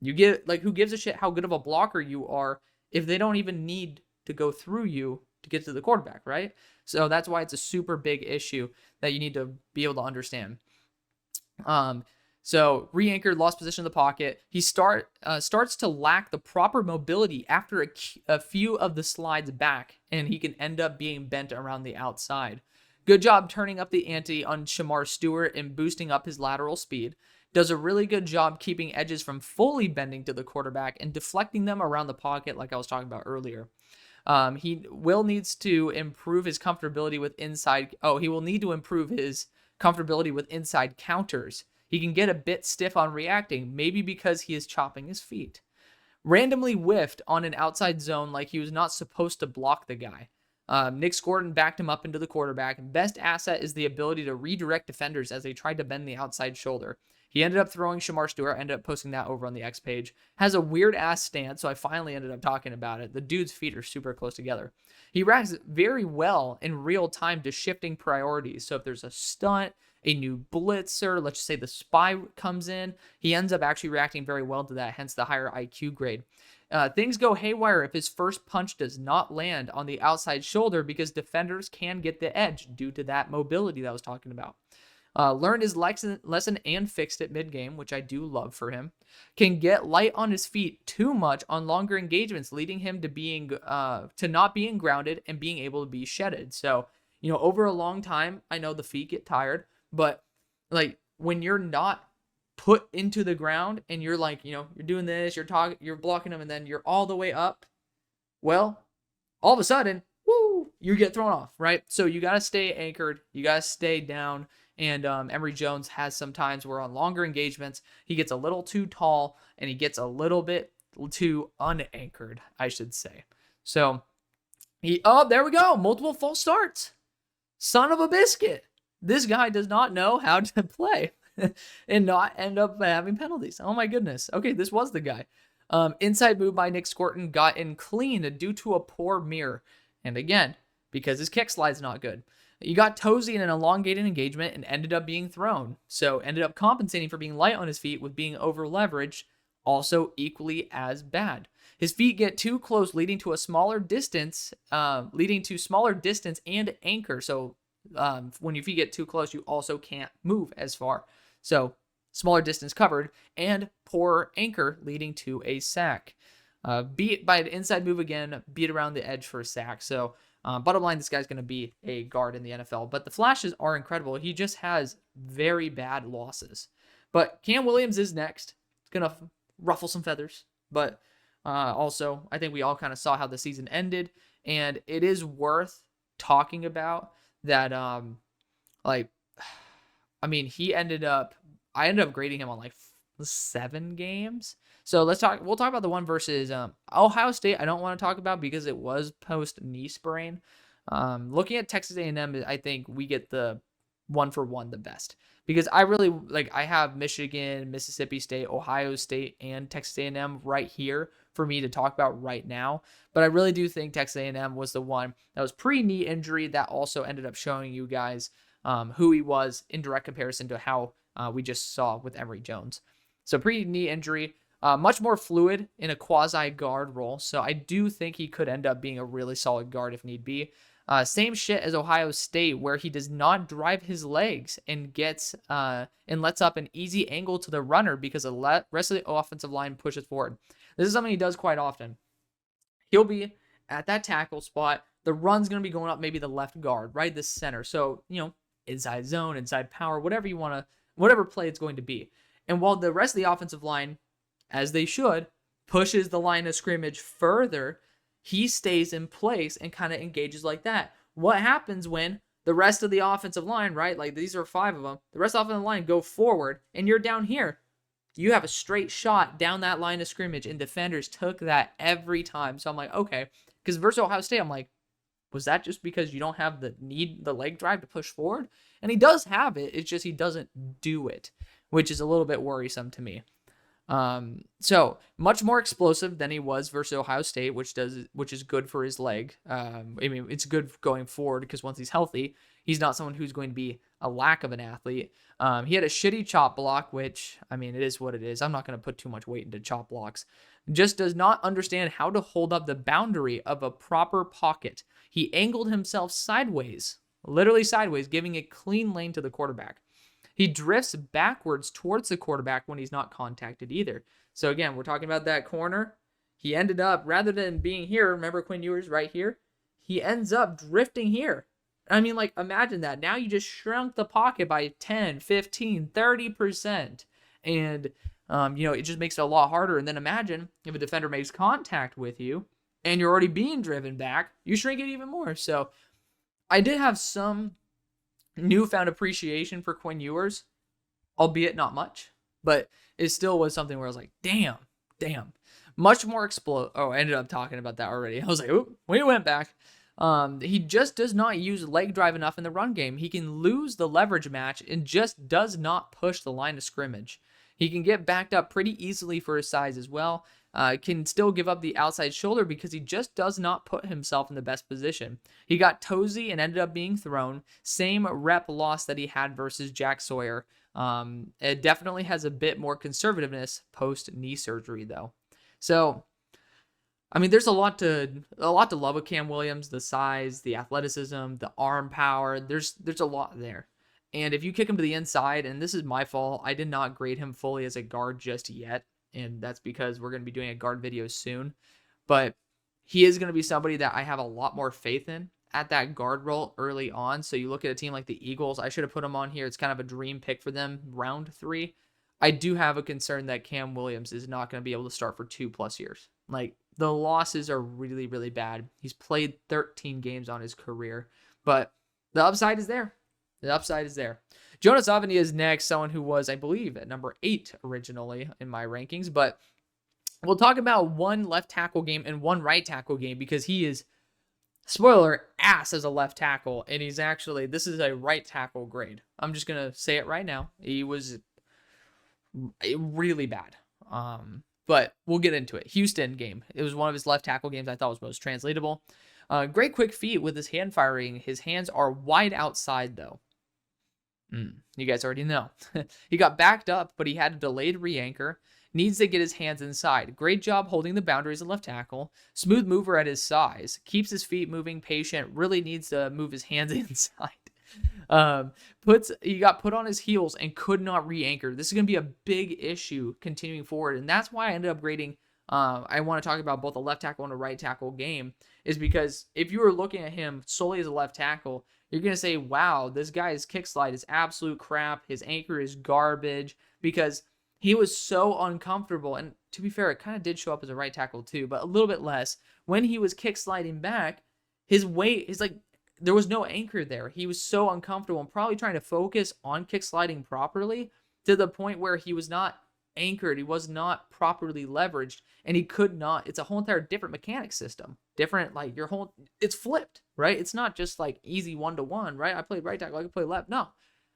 you get, like, who gives a shit how good of a blocker you are if they don't even need to go through you to get to the quarterback, right? So that's why it's a super big issue that you need to be able to understand. So re-anchored, lost position of the pocket. He starts to lack the proper mobility after a few of the slides back, and he can end up being bent around the outside. Good job turning up the ante on Shedeur Sanders and boosting up his lateral speed. Does a really good job keeping edges from fully bending to the quarterback and deflecting them around the pocket, like I was talking about earlier. He will need to improve his comfortability with inside. He will need to improve his comfortability with inside counters. He can get a bit stiff on reacting, maybe because he is chopping his feet. Randomly whiffed on an outside zone like he was not supposed to block the guy. Nick Scorton backed him up into the quarterback. Best asset is the ability to redirect defenders as they tried to bend the outside shoulder. He ended up throwing Shedeur Sanders, ended up posting that over on the X page. Has a weird ass stance, so I finally ended up talking about it. The dude's feet are super close together. He reacts very well in real time to shifting priorities. So if there's a stunt, a new blitzer, let's just say the spy comes in, he ends up actually reacting very well to that, hence the higher IQ grade. Things go haywire if his first punch does not land on the outside shoulder because defenders can get the edge due to that mobility that I was talking about. Learned his lesson and fixed it mid-game, which I do love for him. Can get light on his feet too much on longer engagements, leading him to not being grounded and being able to be shedded. So, over a long time, I know the feet get tired, but like when you're not put into the ground and you're like, you're doing this, you're blocking them, and then you're all the way up, well, all of a sudden, you get thrown off, right? So you got to stay anchored. You got to stay down. And Emory Jones has some times where on longer engagements, he gets a little too tall and he gets a little bit too unanchored, I should say. So, there we go. Multiple false starts. Son of a biscuit. This guy does not know how to play and not end up having penalties. Oh my goodness. Okay, this was the guy. Inside move by Nick Scorton got in clean due to a poor mirror. And again, because his kick slide's not good. You got Tozy in an elongated engagement and ended up being thrown. So ended up compensating for being light on his feet with being over leveraged, also equally as bad. His feet get too close, leading to smaller distance and anchor. So when your feet get too close, you also can't move as far. So smaller distance covered, and poor anchor leading to a sack. Beat by an inside move again, beat around the edge for a sack. So bottom line, this guy's going to be a guard in the NFL. But the flashes are incredible. He just has very bad losses. But Cam Williams is next. It's going to ruffle some feathers. But also, I think we all kind of saw how the season ended. And it is worth talking about that, he ended up, I ended up grading him on like 7 games. So we'll talk about the one versus Ohio State. I don't want to talk about because it was post knee sprain. Looking at Texas A&M, I think we get the 1-for-1 the best, because I have Michigan, Mississippi State, Ohio State, and Texas A&M right here for me to talk about right now. But I really do think Texas A&M was the one that was pre-knee injury that also ended up showing you guys who he was in direct comparison to how we just saw with Emory Jones. So pre-knee injury, much more fluid in a quasi-guard role. So I do think he could end up being a really solid guard if need be. Same shit as Ohio State, where he does not drive his legs and gets and lets up an easy angle to the runner because the rest of the offensive line pushes forward. This is something he does quite often. He'll be at that tackle spot. The run's going to be going up maybe the left guard, right? The center. So, inside zone, inside power, whatever play it's going to be. And while the rest of the offensive line, as they should, pushes the line of scrimmage further, he stays in place and kind of engages like that. What happens when the rest of the offensive line, right? Like these are 5 of them. The rest of the offensive line go forward and you're down here. You have a straight shot down that line of scrimmage, and defenders took that every time. So I'm like, okay. Because versus Ohio State, I'm like, was that just because you don't have the leg drive to push forward? And he does have it. It's just he doesn't do it, which is a little bit worrisome to me. So much more explosive than he was versus Ohio State, which is good for his leg. It's good going forward because once he's healthy, he's not someone who's going to be a lack of an athlete. He had a shitty chop block, which, it is what it is. I'm not going to put too much weight into chop blocks. Just does not understand how to hold up the boundary of a proper pocket. He angled himself sideways, literally sideways, giving a clean lane to the quarterback. He drifts backwards towards the quarterback when he's not contacted either. So again, we're talking about that corner. He ended up, rather than being here, remember Quinn Ewers right here? He ends up drifting here. Imagine that. Now you just shrunk the pocket by 10, 15, 30%. And, it just makes it a lot harder. And then imagine if a defender makes contact with you and you're already being driven back, you shrink it even more. So I did have some newfound appreciation for Quinn Ewers, albeit not much, but it still was something where I was like, damn, much more I ended up talking about that already. I was like, oop, we went back. He just does not use leg drive enough in the run game. He can lose the leverage match and just does not push the line of scrimmage. He can get backed up pretty easily for his size as well. Can still give up the outside shoulder because he just does not put himself in the best position. He got toesy and ended up being thrown. Same rep loss that he had versus Jack Sawyer. It definitely has a bit more conservativeness post knee surgery though. So, there's a lot to love with Cam Williams. The size, the athleticism, the arm power. There's a lot there. And if you kick him to the inside, and this is my fault, I did not grade him fully as a guard just yet. And that's because we're going to be doing a guard video soon. But he is going to be somebody that I have a lot more faith in at that guard role early on. So you look at a team like the Eagles, I should have put him on here. It's kind of a dream pick for them, round 3. I do have a concern that Cam Williams is not going to be able to start for 2+ years. The losses are really, really bad. He's played 13 games on his career, but the upside is there. Jonas Alonso is next, someone who was, I believe, at number 8 originally in my rankings. But we'll talk about one left tackle game and one right tackle game because he is, spoiler, ass as a left tackle. And this is a right tackle grade. I'm just going to say it right now. He was really bad. But we'll get into it. Houston game. It was one of his left tackle games I thought was most translatable. Great quick feet with his hand firing. His hands are wide outside, though. You guys already know. He got backed up, but he had a delayed re-anchor. Needs to get his hands inside. Great job holding the boundaries of left tackle. Smooth mover at his size. Keeps his feet moving, patient. Really needs to move his hands inside. um, he got put on his heels and could not re-anchor. This is going to be a big issue continuing forward, and that's why I ended up grading. I want to talk about both a left tackle and a right tackle game, is because if you were looking at him solely as a left tackle, you're going to say, wow, this guy's kick slide is absolute crap. His anchor is garbage, because he was so uncomfortable. And to be fair, it kind of did show up as a right tackle too, but a little bit less. When he was kick sliding back, his weight is like, there was no anchor there. He was so uncomfortable and probably trying to focus on kick sliding properly to the point where he was not anchored. He was not properly leveraged, and he could not. It's a whole entire different mechanic system. Different, like it's flipped, right? It's not just like easy 1-to-1, right? I played right tackle, I could play left. No.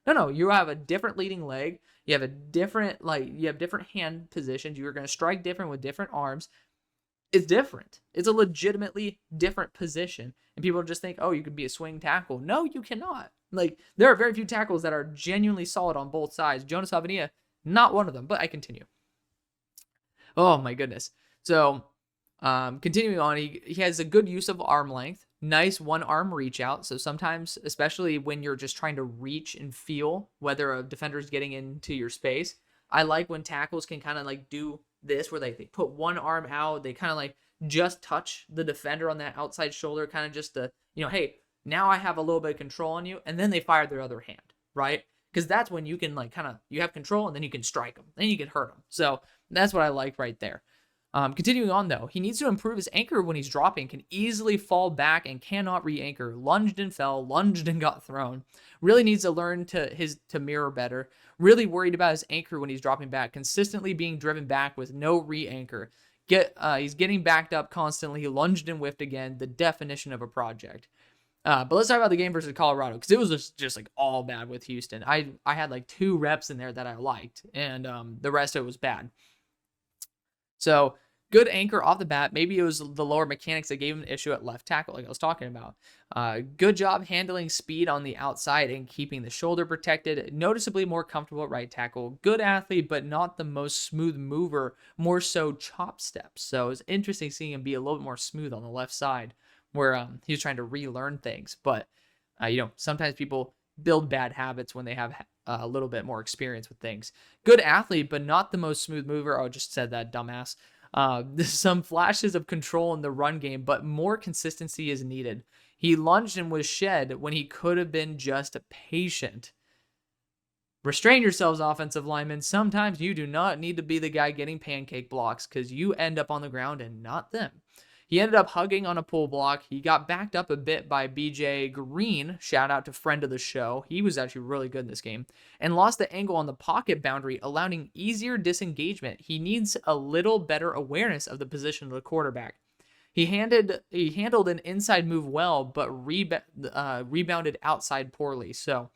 You have a different leading leg. You have a different, you have different hand positions. You're going to strike different with different arms. It's different. It's a legitimately different position. And people just think, oh, you could be a swing tackle. No, you cannot. There are very few tackles that are genuinely solid on both sides. Jonas Alonso, not one of them, but I continue. Oh, my goodness. So, continuing on, he has a good use of arm length. Nice one-arm reach out. So sometimes, especially when you're just trying to reach and feel whether a defender's getting into your space, I like when tackles can kind of do this, where they put one arm out, they kind of just touch the defender on that outside shoulder, kind of just to, hey, now I have a little bit of control on you, and then they fire their other hand, right? Because that's when you can you have control, and then you can strike them, then you can hurt them. So that's what I like right there. Continuing on, though, he needs to improve his anchor when he's dropping, can easily fall back and cannot re-anchor. Lunged and fell, lunged and got thrown. Really needs to learn to mirror better. Really worried about his anchor when he's dropping back, consistently being driven back with no re-anchor. He's getting backed up constantly. He lunged and whiffed again, the definition of a project. But let's talk about the game versus Colorado, because it was just all bad with Houston. I had 2 reps in there that I liked, and the rest of it was bad. So, good anchor off the bat. Maybe it was the lower mechanics that gave him an issue at left tackle, like I was talking about. Good job handling speed on the outside and keeping the shoulder protected. Noticeably more comfortable at right tackle. Good athlete, but not the most smooth mover. More so chop steps. So, it's interesting seeing him be a little bit more smooth on the left side, where he was trying to relearn things. But, sometimes people build bad habits when they have a little bit more experience with things. Good athlete, but not the most smooth mover. Oh, I just said that, dumbass. Some flashes of control in the run game, but more consistency is needed. He lunged and was shed when he could have been just patient. Restrain yourselves, offensive linemen. Sometimes you do not need to be the guy getting pancake blocks, because you end up on the ground and not them. He ended up hugging on a pull block. He got backed up a bit by BJ Green. Shout out to friend of the show. He was actually really good in this game. And lost the angle on the pocket boundary, allowing easier disengagement. He needs a little better awareness of the position of the quarterback. He handled an inside move well, but rebounded outside poorly. So,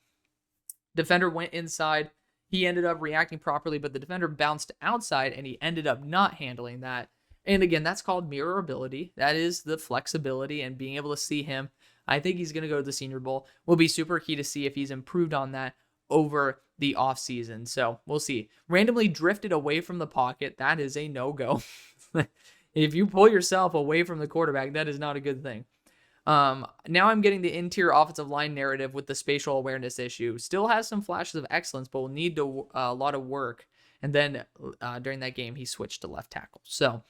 defender went inside. He ended up reacting properly, but the defender bounced outside, and he ended up not handling that. And again, that's called mirrorability. That is the flexibility and being able to see him. I think he's going to go to the Senior Bowl. Will be super key to see if he's improved on that over the offseason. So we'll see. Randomly drifted away from the pocket. That is a no-go. If you pull yourself away from the quarterback, that is not a good thing. Now I'm getting the interior offensive line narrative with the spatial awareness issue. Still has some flashes of excellence, but will need a lot of work. And then during that game, he switched to left tackle. So,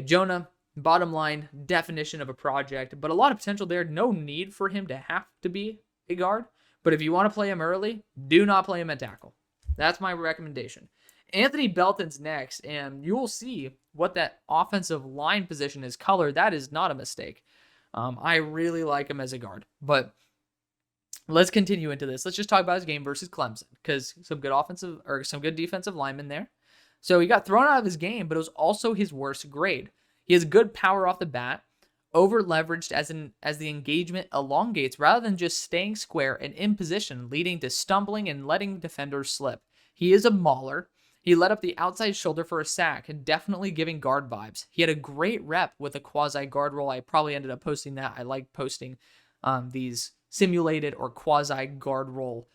Jonah, bottom line, definition of a project, but a lot of potential there. No need for him to have to be a guard, but if you want to play him early, do not play him at tackle. That's my recommendation. Anthony Belton's next, and you will see what that offensive line position is colored. That is not a mistake. I really like him as a guard, but let's continue into this. Let's just talk about his game versus Clemson, because some good defensive linemen there. So he got thrown out of his game, but it was also his worst grade. He has good power off the bat, over leveraged as the engagement elongates rather than just staying square and in position, leading to stumbling and letting defenders slip. He is a mauler. He let up the outside shoulder for a sack, and definitely giving guard vibes. He had a great rep with a quasi-guard role. I probably ended up posting that. I like posting these simulated or quasi-guard role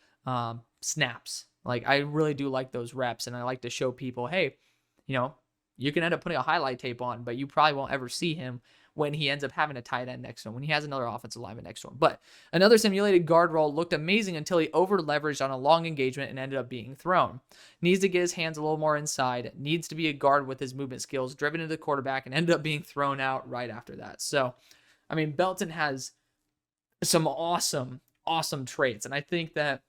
snaps. I really do like those reps, and I like to show people, hey, you can end up putting a highlight tape on, but you probably won't ever see him when he ends up having a tight end next to him, when he has another offensive lineman next to him. But another simulated guard roll looked amazing until he over-leveraged on a long engagement and ended up being thrown. Needs to get his hands a little more inside, needs to be a guard with his movement skills, driven into the quarterback, and ended up being thrown out right after that. So, I mean, Benton has some awesome traits, and I think that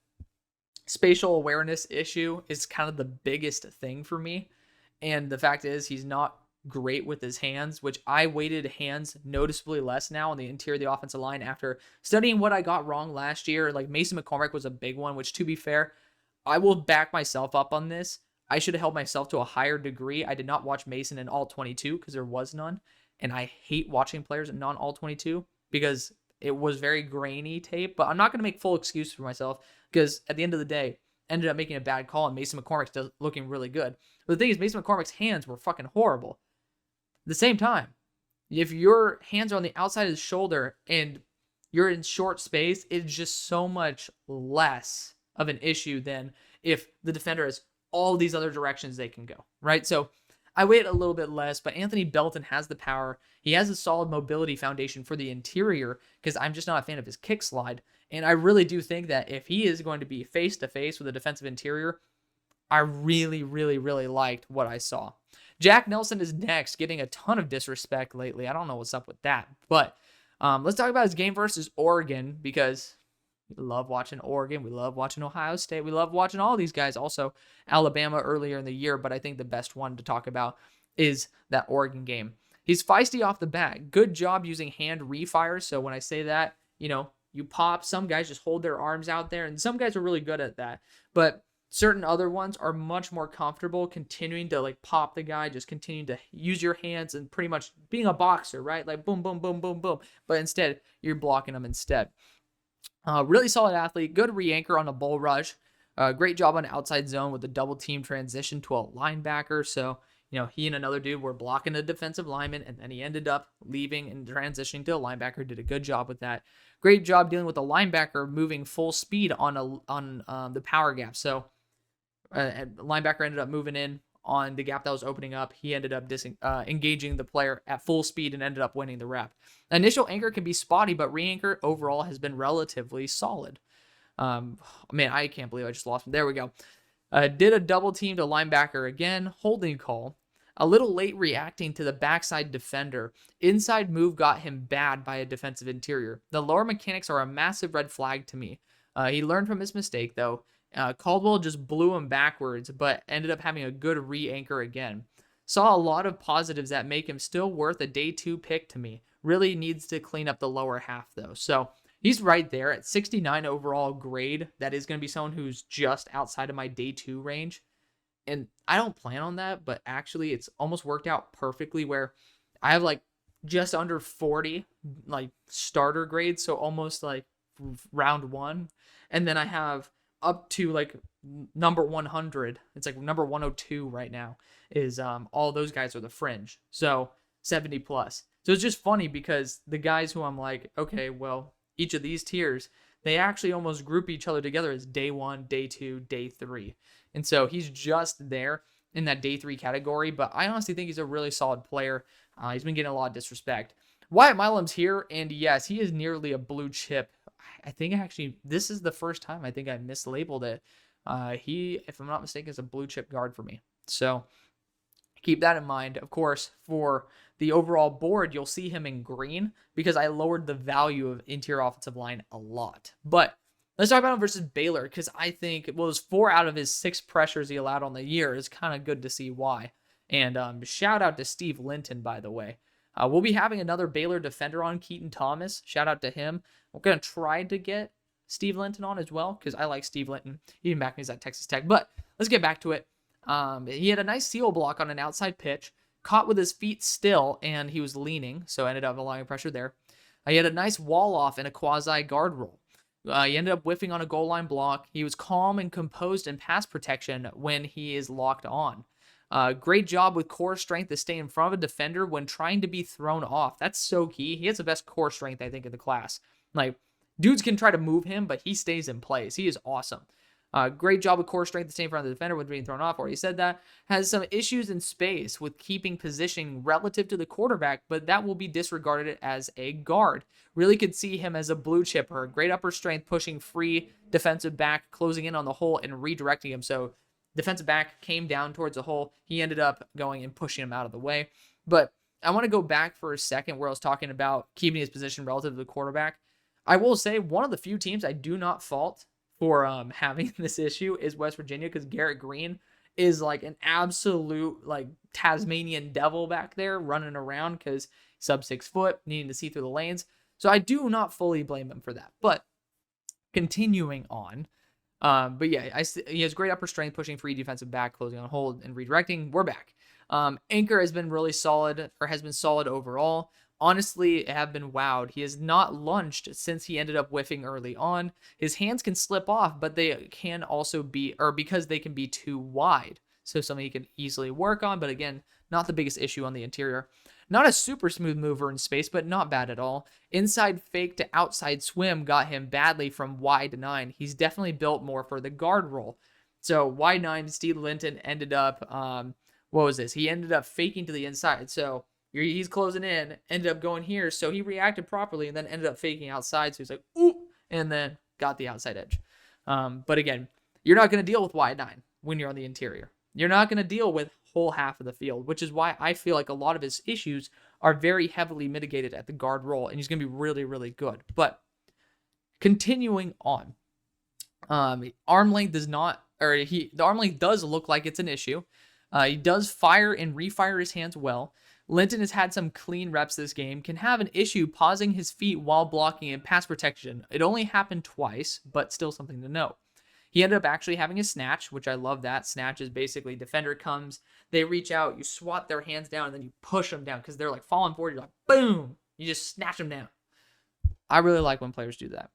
spatial awareness issue is kind of the biggest thing for me. And the fact is, he's not great with his hands, which I weighted hands noticeably less now on the interior of the offensive line after studying what I got wrong last year. Like Mason McCormick was a big one, which, to be fair, I will back myself up on this. I should have held myself to a higher degree. I did not watch Mason in all 22 because there was none. And I hate watching players in non-all 22 because it was very grainy tape. But I'm not going to make full excuse for myself because at the end of the day, ended up making a bad call and Mason McCormick's looking really good. But the thing is, Mason McCormick's hands were fucking horrible. At the same time, if your hands are on the outside of his shoulder and you're in short space, it's just so much less of an issue than if the defender has all these other directions they can go, right? So I weigh it a little bit less, but Anthony Benton has the power. He has a solid mobility foundation for the interior because I'm just not a fan of his kick slide. And I really do think that if he is going to be face-to-face with a defensive interior, I really liked what I saw. Jack Nelson is next, getting a ton of disrespect lately. I don't know what's up with that. But let's talk about his game versus Oregon because we love watching Oregon. We love watching Ohio State. We love watching all these guys. Also, Alabama earlier in the year. But I think the best one to talk about is that Oregon game. He's feisty off the bat. Good job using hand refires. So when I say that, you pop. Some guys just hold their arms out there. And some guys are really good at that. But certain other ones are much more comfortable continuing to pop the guy, just continuing to use your hands and pretty much being a boxer, right? Like boom, boom, boom, boom, boom. But instead, you're blocking them instead. Really solid athlete, good re-anchor on a bull rush. Great job on outside zone with the double team transition to a linebacker. So, he and another dude were blocking a defensive lineman, and then he ended up leaving and transitioning to a linebacker. Did a good job with that. Great job dealing with the linebacker moving full speed on the power gap. So, linebacker ended up moving in on the gap that was opening up. He ended up engaging the player at full speed and ended up winning the rep. Initial anchor can be spotty, but re-anchor overall has been relatively solid. Man, I can't believe I just lost him. There we go. Did a double team to linebacker again. Holding call. A little late reacting to the backside defender. Inside move got him bad by a defensive interior. The lower mechanics are a massive red flag to me. He learned from his mistake, though. Caldwell just blew him backwards, but ended up having a good re-anchor again. Saw a lot of positives that make him still worth a day 2 pick to me. Really needs to clean up the lower half, though. So he's right there at 69 overall grade. That is going to be someone who's just outside of my day 2 range. And I don't plan on that, but actually it's almost worked out perfectly where I have just under 40 starter grades, so almost round 1. And then I have up to number 100. It's number 102 right now is all those guys are the fringe. So 70 plus. So it's just funny because the guys who I'm okay, well, each of these tiers, they actually almost group each other together as day 1, day 2, day 3. And so he's just there in that day 3 category, but I honestly think he's a really solid player. He's been getting a lot of disrespect. Wyatt Milum's here, and yes, he is nearly a blue chip. I think actually this is the first time I think I mislabeled it. He, if I'm not mistaken, is a blue chip guard for me. So keep that in mind. Of course, for the overall board, you'll see him in green because I lowered the value of interior offensive line a lot. But let's talk about him versus Baylor because I think it was 4 out of his 6 pressures he allowed on the year. Is kind of good to see why. And shout out to Steve Linton, by the way. We'll be having another Baylor defender on, Keaton Thomas. Shout out to him. We're going to try to get Steve Linton on as well because I like Steve Linton. Even back when he's at Texas Tech. But let's get back to it. He had a nice seal block on an outside pitch. Caught with his feet still, and he was leaning, so ended up allowing pressure there. He had a nice wall off in a quasi guard roll. He ended up whiffing on a goal line block. He was calm and composed in pass protection when he is locked on. Great job with core strength to stay in front of a defender when trying to be thrown off. That's so key. He has the best core strength, I think, in the class. Dudes can try to move him, but he stays in place. He is awesome. Great job with core strength to stay in front of the defender when being thrown off. Already said that. Has some issues in space with keeping positioning relative to the quarterback, but that will be disregarded as a guard. Really could see him as a blue chipper. Great upper strength, pushing free defensive back, closing in on the hole and redirecting him. So defensive back came down towards the hole. He ended up going and pushing him out of the way. But I want to go back for a second where I was talking about keeping his position relative to the quarterback. I will say one of the few teams I do not fault for having this issue is West Virginia, because Garrett Green is like an absolute like Tasmanian devil back there running around because sub 6 foot, needing to see through the lanes. So I do not fully blame him for that. But continuing on, but yeah, he has great upper strength, pushing free defensive back, closing on hold and redirecting. We're back. Anchor has been really solid, or has been solid overall. Honestly, have been wowed. He has not lunged since he ended up whiffing early on. His hands can slip off, but they can also be, or because they can be too wide. So something he can easily work on, but again, not the biggest issue on the interior. Not a super smooth mover in space, but not bad at all. Inside fake to outside swim got him badly from wide 9. He's definitely built more for the guard role. So wide 9, Steve Linton ended up, what was this? He ended up faking to the inside. So he's closing in, ended up going here. So he reacted properly and then ended up faking outside. So he's like, ooh, and then got the outside edge. But again, you're not going to deal with wide 9 when you're on the interior. You're not going to deal with whole half of the field, which is why I feel like a lot of his issues are very heavily mitigated at the guard role, and he's going to be really, really good. But continuing on, arm length does not, or the arm length does look like it's an issue. He does fire and refire his hands well. Linton has had some clean reps this game, can have an issue pausing his feet while blocking in pass protection. It only happened twice, but still something to note. He ended up actually having a snatch, which I love that. Snatch is basically defender comes, they reach out, you swat their hands down, and then you push them down because they're like falling forward. You're like, boom! You just snatch them down. I really like when players do that.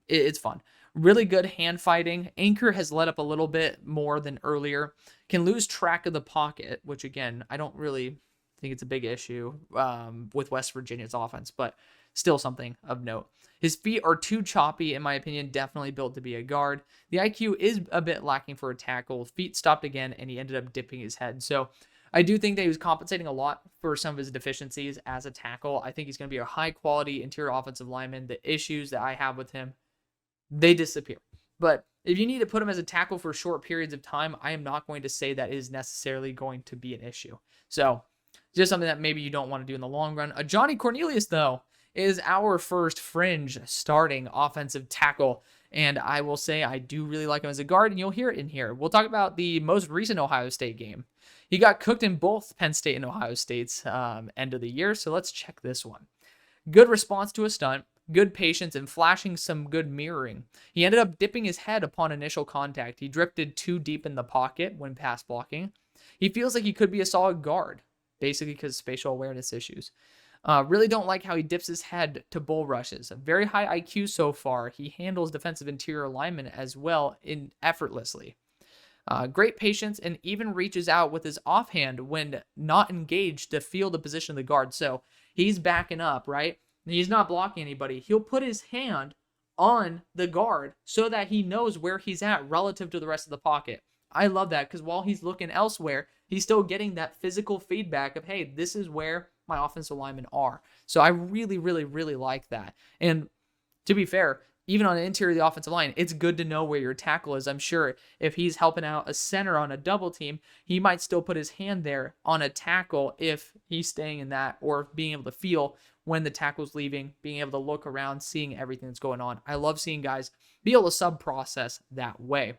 It's fun. Really good hand fighting. Anchor has let up a little bit more than earlier. Can lose track of the pocket, which again, I don't really think it's a big issue with West Virginia's offense, but still something of note. His feet are too choppy, in my opinion, definitely built to be a guard. The IQ is a bit lacking for a tackle. Feet stopped again, and he ended up dipping his head. So I do think that he was compensating a lot for some of his deficiencies as a tackle. I think he's going to be a high-quality interior offensive lineman. The issues that I have with him, they disappear. But if you need to put him as a tackle for short periods of time, I am not going to say that is necessarily going to be an issue. So just something that maybe you don't want to do in the long run. Johnny Cornelius, though, is our first fringe starting offensive tackle. And I will say I do really like him as a guard, and you'll hear it in here. We'll talk about the most recent Ohio State game. He got cooked in both Penn State and Ohio State's end of the year, so let's check this one. Good response to a stunt, good patience, and flashing some good mirroring. He ended up dipping his head upon initial contact. He drifted too deep in the pocket when pass blocking. He feels like he could be a solid guard, basically because of spatial awareness issues. Really don't like how he dips his head to bull rushes. A very high IQ so far. He handles defensive interior alignment as well effortlessly. Great patience, and even reaches out with his offhand when not engaged to feel the position of the guard. So he's backing up, right? He's not blocking anybody. He'll put his hand on the guard so that he knows where he's at relative to the rest of the pocket. I love that because while he's looking elsewhere, he's still getting that physical feedback of, hey, this is where my offensive linemen are. So I really, really, really like that. And to be fair, even on the interior of the offensive line, it's good to know where your tackle is. I'm sure if he's helping out a center on a double team, he might still put his hand there on a tackle if he's staying in that, or being able to feel when the tackle's leaving, being able to look around, seeing everything that's going on. I love seeing guys be able to sub-process that way.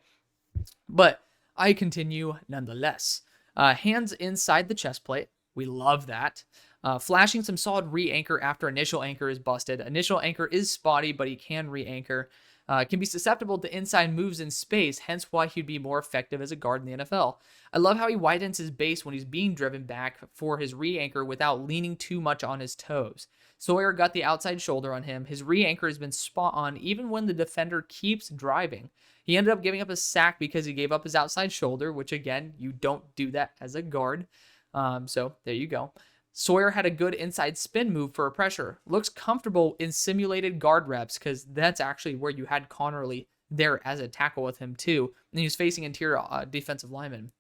But I continue nonetheless. Hands inside the chest plate. We love that. Flashing some solid re-anchor after initial anchor is busted. Initial anchor is spotty, but he can re-anchor. Can be susceptible to inside moves in space, hence why he'd be more effective as a guard in the NFL. I love how he widens his base when he's being driven back for his re-anchor without leaning too much on his toes. Sawyer got the outside shoulder on him. His re-anchor has been spot on even when the defender keeps driving. He ended up giving up a sack because he gave up his outside shoulder, which again, you don't do that as a guard. So there you go. Sawyer had a good inside spin move for a pressure. Looks comfortable in simulated guard reps because that's actually where you had Connerly there as a tackle with him too. And he was facing interior defensive linemen.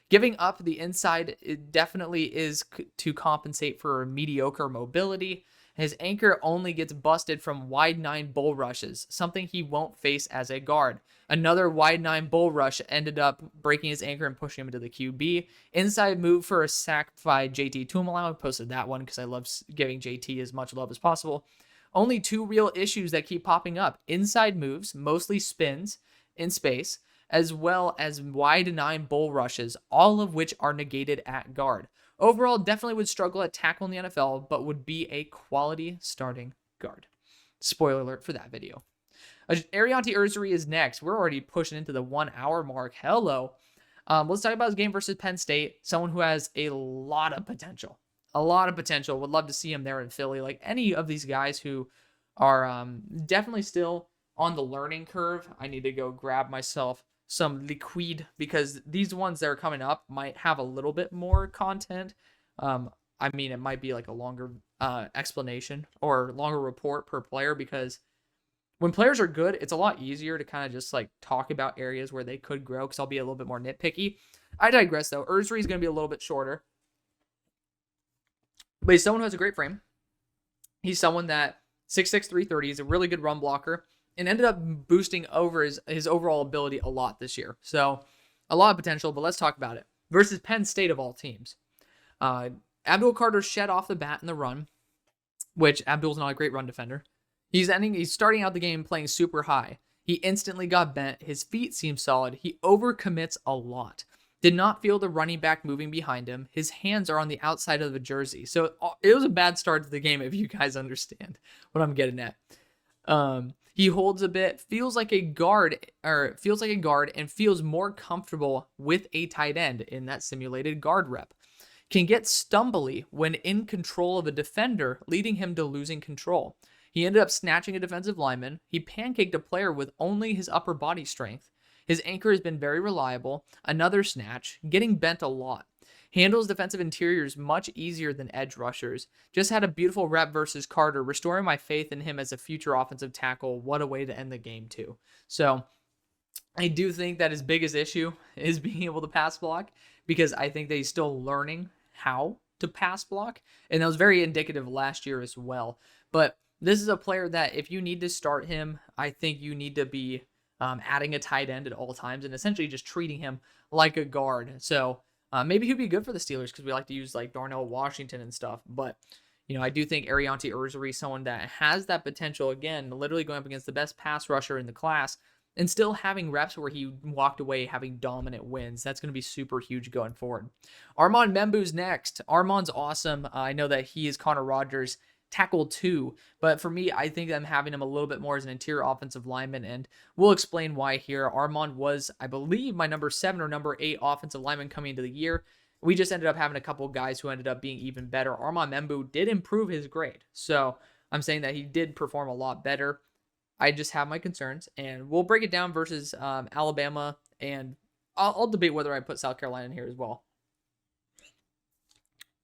Giving up the inside, it definitely is to compensate for mediocre mobility. His anchor only gets busted from wide 9 bull rushes, something he won't face as a guard. Another wide 9 bull rush ended up breaking his anchor and pushing him into the QB. Inside move for a sack by JT Tuimoloau. I posted that one because I love giving JT as much love as possible. Only 2 real issues that keep popping up. Inside moves, mostly spins in space, as well as wide 9 bull rushes, all of which are negated at guard. Overall, definitely would struggle at tackle in the NFL, but would be a quality starting guard. Spoiler alert for that video. Arianti Ursary is next. We're already pushing into the 1 hour mark. Hello. Let's talk about his game versus Penn State. Someone who has a lot of potential. A lot of potential. Would love to see him there in Philly. Like any of these guys who are definitely still on the learning curve. I need to go grab myself some liquid because these ones that are coming up might have a little bit more content. I mean, it might be like a longer explanation or longer report per player because when players are good, it's a lot easier to kind of just like talk about areas where they could grow because I'll be a little bit more nitpicky. I digress though. Ursary is going to be a little bit shorter, but he's someone who has a great frame. He's someone that 6'6", 330 is a really good run blocker. And ended up boosting over his overall ability a lot this year. So, a lot of potential, but let's talk about it. Versus Penn State of all teams. Abdul Carter shed off the bat in the run, which Abdul's not a great run defender. He's starting out the game playing super high. He instantly got bent. His feet seem solid. He overcommits a lot. Did not feel the running back moving behind him. His hands are on the outside of the jersey. So, it was a bad start to the game if you guys understand what I'm getting at. He holds a bit, feels like a guard, and feels more comfortable with a tight end in that simulated guard rep. Can get stumbly when in control of a defender, leading him to losing control. He ended up snatching a defensive lineman. He pancaked a player with only his upper body strength. His anchor has been very reliable. Another snatch, getting bent a lot. Handles defensive interiors much easier than edge rushers. Just had a beautiful rep versus Carter, restoring my faith in him as a future offensive tackle. What a way to end the game, too. So, I do think that his biggest issue is being able to pass block because I think that he's still learning how to pass block. And that was very indicative last year as well. But this is a player that if you need to start him, I think you need to be adding a tight end at all times and essentially just treating him like a guard. So, maybe he'd be good for the Steelers because we like to use like Darnell Washington and stuff. But, I do think Arianti Ursary is someone that has that potential, again, literally going up against the best pass rusher in the class and still having reps where he walked away having dominant wins. That's going to be super huge going forward. Armand Membu's next. Armand's awesome. I know that he is Connor Rogers' tackle 2, but for me, I think I'm having him a little bit more as an interior offensive lineman, and we'll explain why here. Armand was, I believe, my number 7 or number 8 offensive lineman coming into the year. We just ended up having a couple guys who ended up being even better. Armand Membu did improve his grade, so I'm saying that he did perform a lot better. I just have my concerns, and we'll break it down versus Alabama, and I'll debate whether I put South Carolina in here as well.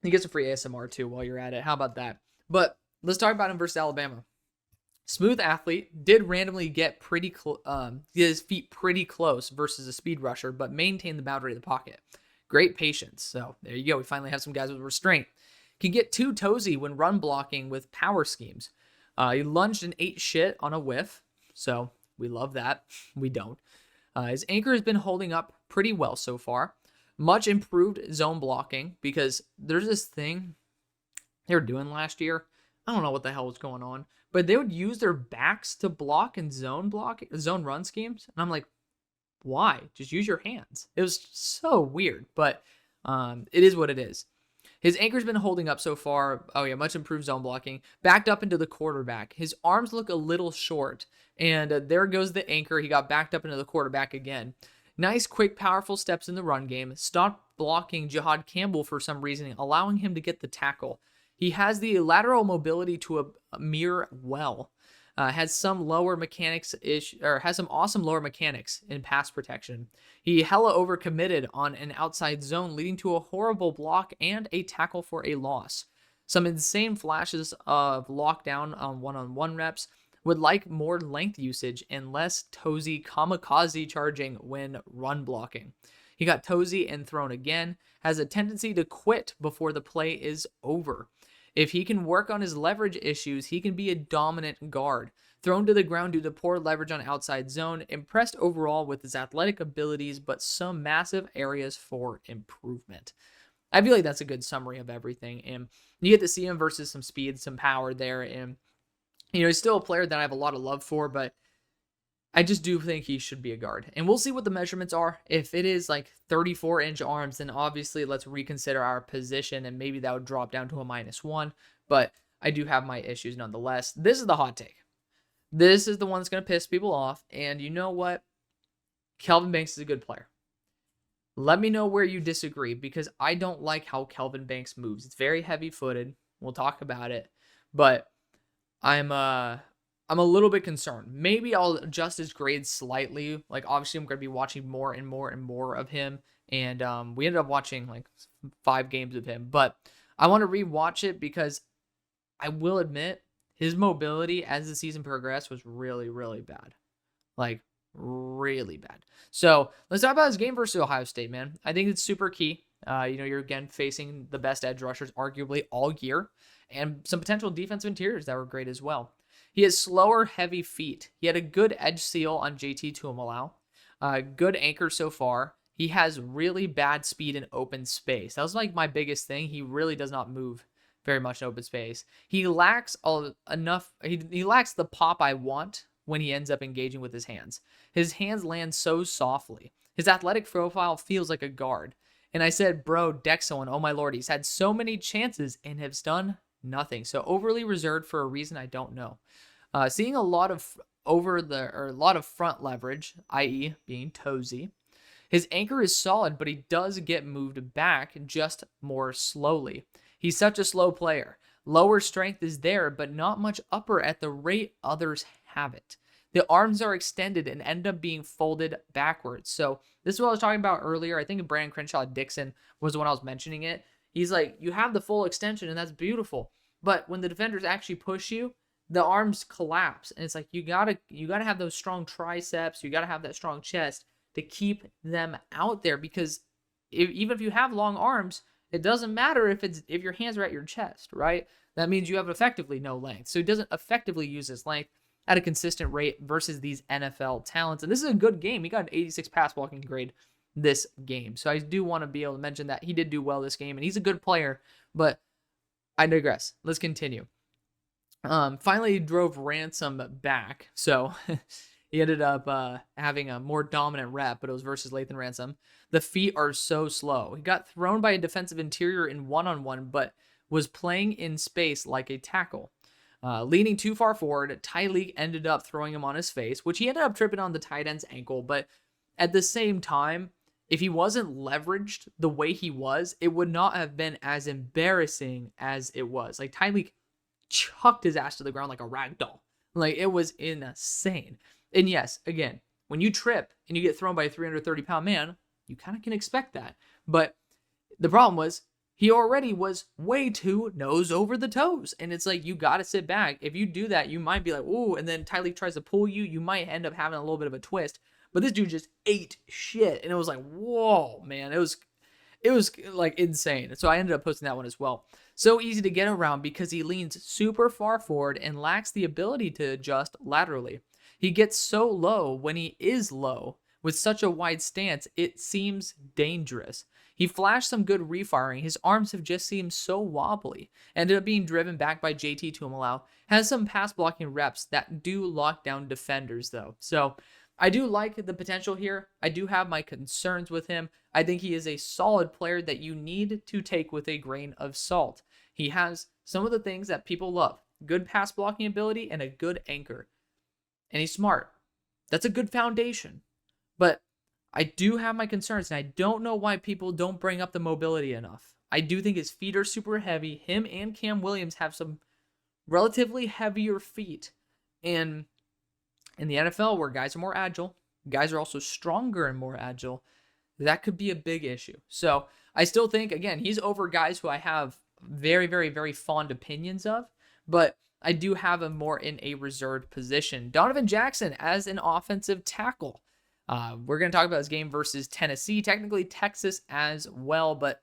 You get some free ASMR too while you're at it. How about that? But let's talk about him versus Alabama. Smooth athlete, did randomly get his feet pretty close versus a speed rusher, but maintained the boundary of the pocket. Great patience. So there you go. We finally have some guys with restraint. Can get too toesy when run blocking with power schemes. He lunged and ate shit on a whiff. So we love that. We don't. His anchor has been holding up pretty well so far. Much improved zone blocking because there's this thing they were doing last year. I don't know what the hell was going on, but they would use their backs to block and zone run schemes. And I'm like, why? Just use your hands. It was so weird, but it is what it is. His anchor's been holding up so far. Oh yeah, much improved zone blocking. Backed up into the quarterback. His arms look a little short, and there goes the anchor. He got backed up into the quarterback again. Nice, quick, powerful steps in the run game. Stopped blocking Jihad Campbell for some reason, allowing him to get the tackle. He has the lateral mobility to a mirror well. Has some awesome lower mechanics in pass protection. He hella overcommitted on an outside zone, leading to a horrible block and a tackle for a loss. Some insane flashes of lockdown on one-on-one reps. Would like more length usage and less Tozy kamikaze charging when run blocking. He got Tozy and thrown again, has a tendency to quit before the play is over. If he can work on his leverage issues, he can be a dominant guard. Thrown to the ground due to poor leverage on outside zone, impressed overall with his athletic abilities, but some massive areas for improvement. I feel like that's a good summary of everything. And you get to see him versus some speed, some power there. And, he's still a player that I have a lot of love for, but I just do think he should be a guard. And we'll see what the measurements are. If it is like 34-inch arms, then obviously let's reconsider our position, and maybe that would drop down to a -1. But I do have my issues nonetheless. This is the hot take. This is the one that's going to piss people off. And you know what? Kelvin Banks is a good player. Let me know where you disagree, because I don't like how Kelvin Banks moves. It's very heavy-footed. We'll talk about it. But I'm a little bit concerned. Maybe I'll adjust his grades slightly. Like, obviously, I'm going to be watching more and more and more of him. And we ended up watching like 5 games of him. But I want to rewatch it, because I will admit his mobility as the season progressed was really, really bad. Like, really bad. So let's talk about his game versus Ohio State, man. I think it's super key. You're again facing the best edge rushers arguably all year, and some potential defensive interiors that were great as well. He has slower, heavy feet. He had a good edge seal on JT Tuimoloau. Good anchor so far. He has really bad speed in open space. That was like my biggest thing. He really does not move very much in open space. He lacks enough. He lacks the pop I want when he ends up engaging with his hands. His hands land so softly. His athletic profile feels like a guard. And I said, bro, Dexon, oh my lord, he's had so many chances and has done nothing. So overly reserved for a reason I don't know. Seeing a lot of front leverage, i.e. being Tozy. His anchor is solid, but he does get moved back just more slowly. He's such a slow player. Lower strength is there, but not much upper at the rate others have it. The arms are extended and end up being folded backwards. So this is what I was talking about earlier. I think Brennen Dixon was the one I was mentioning it. He's like, you have the full extension and that's beautiful. But when the defenders actually push you, the arms collapse. And it's like, you gotta have those strong triceps. You gotta have that strong chest to keep them out there, because even if you have long arms, it doesn't matter if your hands are at your chest, right? That means you have effectively no length. So he doesn't effectively use his length at a consistent rate versus these NFL talents. And this is a good game. He got an 86 pass blocking grade this game. So I do want to be able to mention that he did do well this game, and he's a good player, but I digress. Let's continue. Finally, he drove Ransom back. So he ended up having a more dominant rep, but it was versus Lathan Ransom. The feet are so slow. He got thrown by a defensive interior in one-on-one, but was playing in space like a tackle. Leaning too far forward, Tyleek ended up throwing him on his face, which he ended up tripping on the tight end's ankle. But at the same time, if he wasn't leveraged the way he was, it would not have been as embarrassing as it was. Like, Tyleek chucked his ass to the ground like a rag doll. Like, it was insane. And yes, again, when you trip and you get thrown by a 330-pound man, you kind of can expect that. But the problem was, he already was way too nose over the toes. And it's like, you got to sit back. If you do that, you might be like, ooh, and then Tyleek tries to pull you. You might end up having a little bit of a twist. But this dude just ate shit. And it was like, whoa, man. It was like insane. So I ended up posting that one as well. So easy to get around because he leans super far forward and lacks the ability to adjust laterally. He gets so low when he is low. With such a wide stance, it seems dangerous. He flashed some good refiring. His arms have just seemed so wobbly. Ended up being driven back by JT Tuimoloau. Has some pass blocking reps that do lock down defenders, though. So I do like the potential here. I do have my concerns with him. I think he is a solid player that you need to take with a grain of salt. He has some of the things that people love. Good pass blocking ability and a good anchor. And he's smart. That's a good foundation. But I do have my concerns, and I don't know why people don't bring up the mobility enough. I do think his feet are super heavy. Him and Cam Williams have some relatively heavier feet. And in the NFL, where guys are more agile, guys are also stronger and more agile, that could be a big issue. So I still think, again, he's over guys who I have very, very, very fond opinions of. But I do have him more in a reserved position. Donovan Jackson as an offensive tackle. We're going to talk about his game versus Tennessee, technically Texas as well, but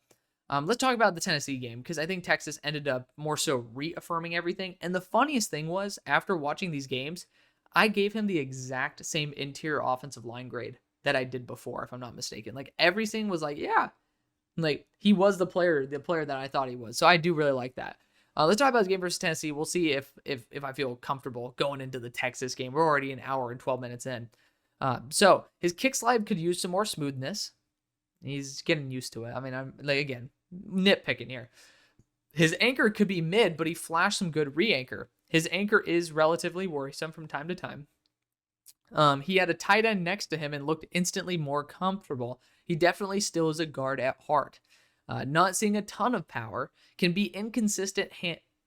let's talk about the Tennessee game because I think Texas ended up more so reaffirming everything. And the funniest thing was, after watching these games, I gave him the exact same interior offensive line grade that I did before, if I'm not mistaken. Like, everything was like, yeah, like he was the player that I thought he was. So I do really like that. Let's talk about his game versus Tennessee. We'll see if I feel comfortable going into the Texas game. We're already an hour and 12 minutes in. So his kick slide could use some more smoothness. He's getting used to it. I mean, I'm like, again, nitpicking here. His anchor could be mid, but he flashed some good re-anchor. His anchor is relatively worrisome from time to time. He had a tight end next to him and looked instantly more comfortable. He definitely still is a guard at heart. Not seeing a ton of power, can be inconsistent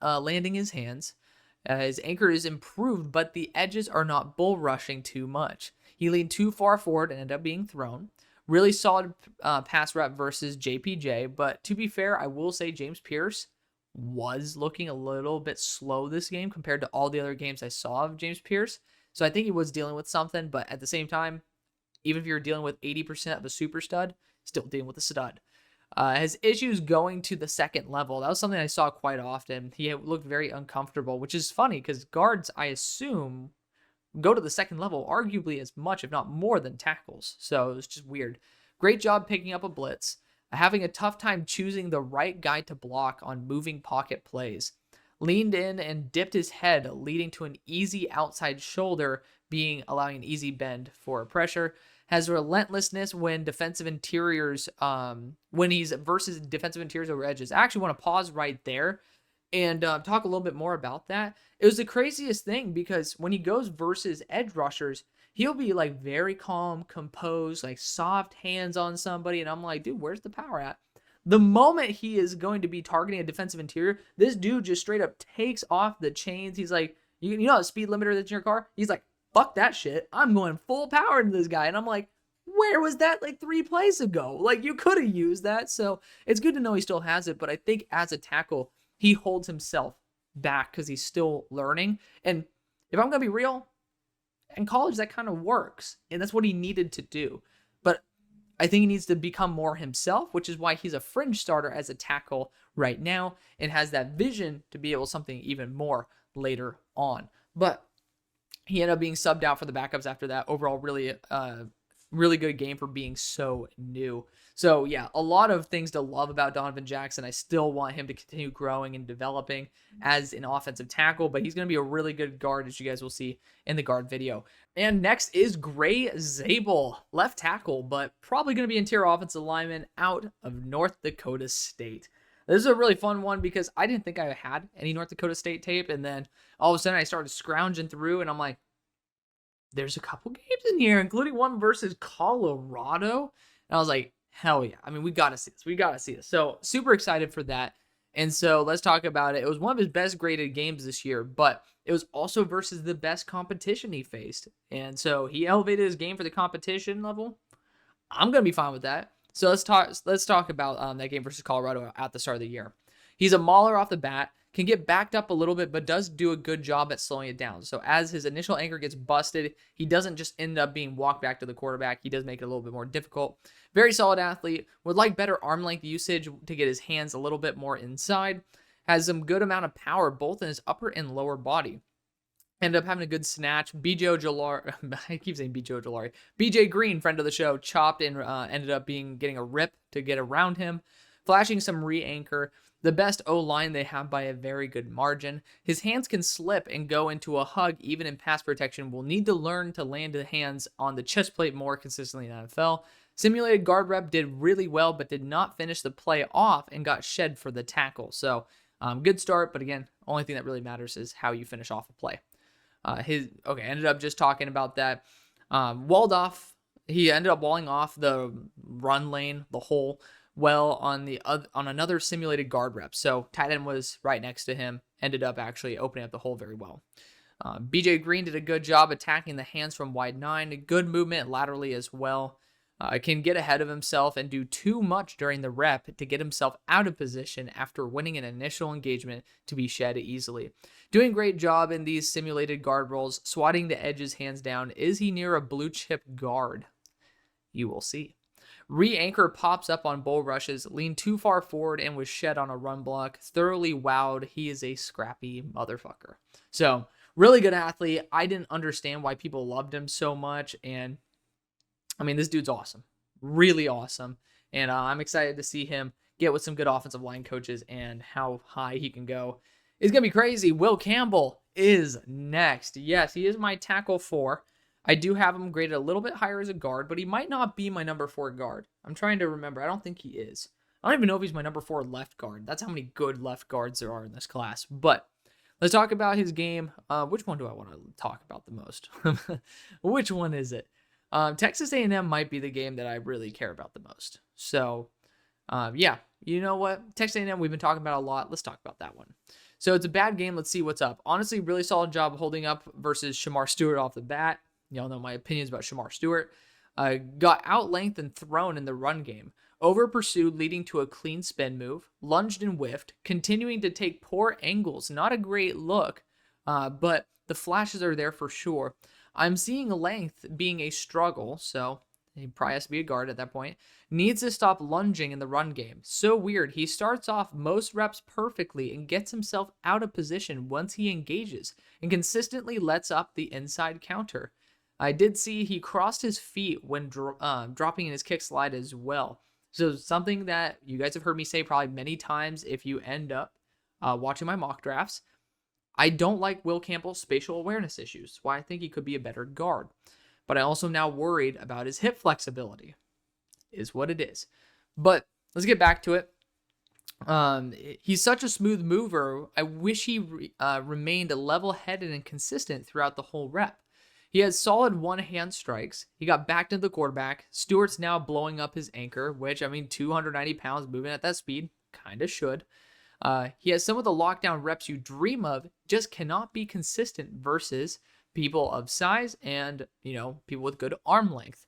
landing his hands. His anchor is improved, but the edges are not bull rushing too much. He leaned too far forward and ended up being thrown. Really solid pass rep versus JPJ, but to be fair, I will say James Pierce was looking a little bit slow this game compared to all the other games I saw of James Pierce. So I think he was dealing with something, but at the same time, even if you're dealing with 80% of a super stud, still dealing with a stud. His issues going to the second level, that was something I saw quite often. He looked very uncomfortable, which is funny because guards, I assume, go to the second level arguably as much, if not more, than tackles. So it was just weird. Great job picking up a blitz. Having a tough time choosing the right guy to block on moving pocket plays. Leaned in and dipped his head, leading to an easy outside shoulder, allowing an easy bend for pressure. Has relentlessness when defensive interiors, when he's versus defensive interiors over edges. I actually want to pause right there and talk a little bit more about that. It was the craziest thing because when he goes versus edge rushers, he'll be like very calm, composed, like soft hands on somebody. And I'm like, dude, where's the power at? The moment he is going to be targeting a defensive interior, this dude just straight up takes off the chains. He's like, you know the speed limiter that's in your car? He's like, fuck that shit. I'm going full power into this guy. And I'm like, where was that like 3 plays ago? Like, you could have used that. So it's good to know he still has it. But I think as a tackle, he holds himself back because he's still learning. And if I'm going to be real, in college, that kind of works. And that's what he needed to do. But I think he needs to become more himself, which is why he's a fringe starter as a tackle right now and has that vision to be able to something even more later on. But he ended up being subbed out for the backups after that. Overall, really good game for being so new. So yeah, a lot of things to love about Donovan Jackson. I still want him to continue growing and developing as an offensive tackle, but he's going to be a really good guard, as you guys will see in the guard video. And next is Gray Zabel, left tackle, but probably going to be interior offensive lineman out of North Dakota State. This is a really fun one because I didn't think I had any North Dakota State tape, and then all of a sudden I started scrounging through, and I'm like, there's a couple games in here, including one versus Colorado. And I was like, hell yeah. I mean, we got to see this. We got to see this. So super excited for that. And so let's talk about it. It was one of his best graded games this year, but it was also versus the best competition he faced. And so he elevated his game for the competition level. I'm going to be fine with that. So let's talk about that game versus Colorado at the start of the year. He's a mauler off the bat, can get backed up a little bit, but does do a good job at slowing it down. So as his initial anchor gets busted, he doesn't just end up being walked back to the quarterback. He does make it a little bit more difficult. Very solid athlete. Would like better arm length usage to get his hands a little bit more inside. Has some good amount of power both in his upper and lower body. Ended up having a good snatch. BJ Ojolari, I keep saying BJ Ojolari. BJ Green, friend of the show, chopped and ended up getting a rip to get around him. Flashing some re-anchor. The best O-line they have by a very good margin. His hands can slip and go into a hug even in pass protection. Will need to learn to land the hands on the chest plate more consistently in the NFL. Simulated guard rep did really well, but did not finish the play off and got shed for the tackle. So good start, but again, only thing that really matters is how you finish off a play. Ended up just talking about that. Walled off. He ended up walling off the run lane, the hole, well on another simulated guard rep. So tight end was right next to him. Ended up actually opening up the hole very well. BJ Green did a good job attacking the hands from wide 9. Good movement laterally as well. Can get ahead of himself and do too much during the rep to get himself out of position after winning an initial engagement to be shed easily. Doing a great job in these simulated guard roles, swatting the edges hands down. Is he near a blue chip guard? You will see. Re-anchor pops up on bull rushes, leaned too far forward and was shed on a run block. Thoroughly wowed. He is a scrappy motherfucker. So, really good athlete. I didn't understand why people loved him so much, and I mean, this dude's awesome. Really awesome. And I'm excited to see him get with some good offensive line coaches and how high he can go. It's going to be crazy. Will Campbell is next. Yes, he is my tackle 4. I do have him graded a little bit higher as a guard, but he might not be my number 4 guard. I'm trying to remember. I don't think he is. I don't even know if he's my number 4 left guard. That's how many good left guards there are in this class. But let's talk about his game. Which one do I want to talk about the most? Which one is it? Texas A&M might be the game that I really care about the most. So, yeah, you know what? Texas A&M we've been talking about a lot. Let's talk about that one. So it's a bad game. Let's see what's up. Honestly, really solid job holding up versus Shamar Stewart off the bat. Y'all know my opinions about Shamar Stewart. Got outlengthed and thrown in the run game. Over pursued, leading to a clean spin move. Lunged and whiffed, continuing to take poor angles. Not a great look, but the flashes are there for sure. I'm seeing length being a struggle, so he probably has to be a guard at that point. Needs to stop lunging in the run game. So weird. He starts off most reps perfectly and gets himself out of position once he engages and consistently lets up the inside counter. I did see he crossed his feet when dropping in his kick slide as well. So something that you guys have heard me say probably many times if you end up watching my mock drafts. I don't like Will Campbell's spatial awareness issues. That's why I think he could be a better guard. But I also now worried about his hip flexibility. Is what it is. But let's get back to it. He's such a smooth mover. I wish he remained level-headed and consistent throughout the whole rep. He has solid one-hand strikes. He got backed into the quarterback. Stewart's now blowing up his anchor, which, I mean, 290 pounds moving at that speed. Kind of should. He has some of the lockdown reps you dream of, just cannot be consistent versus people of size and, people with good arm length.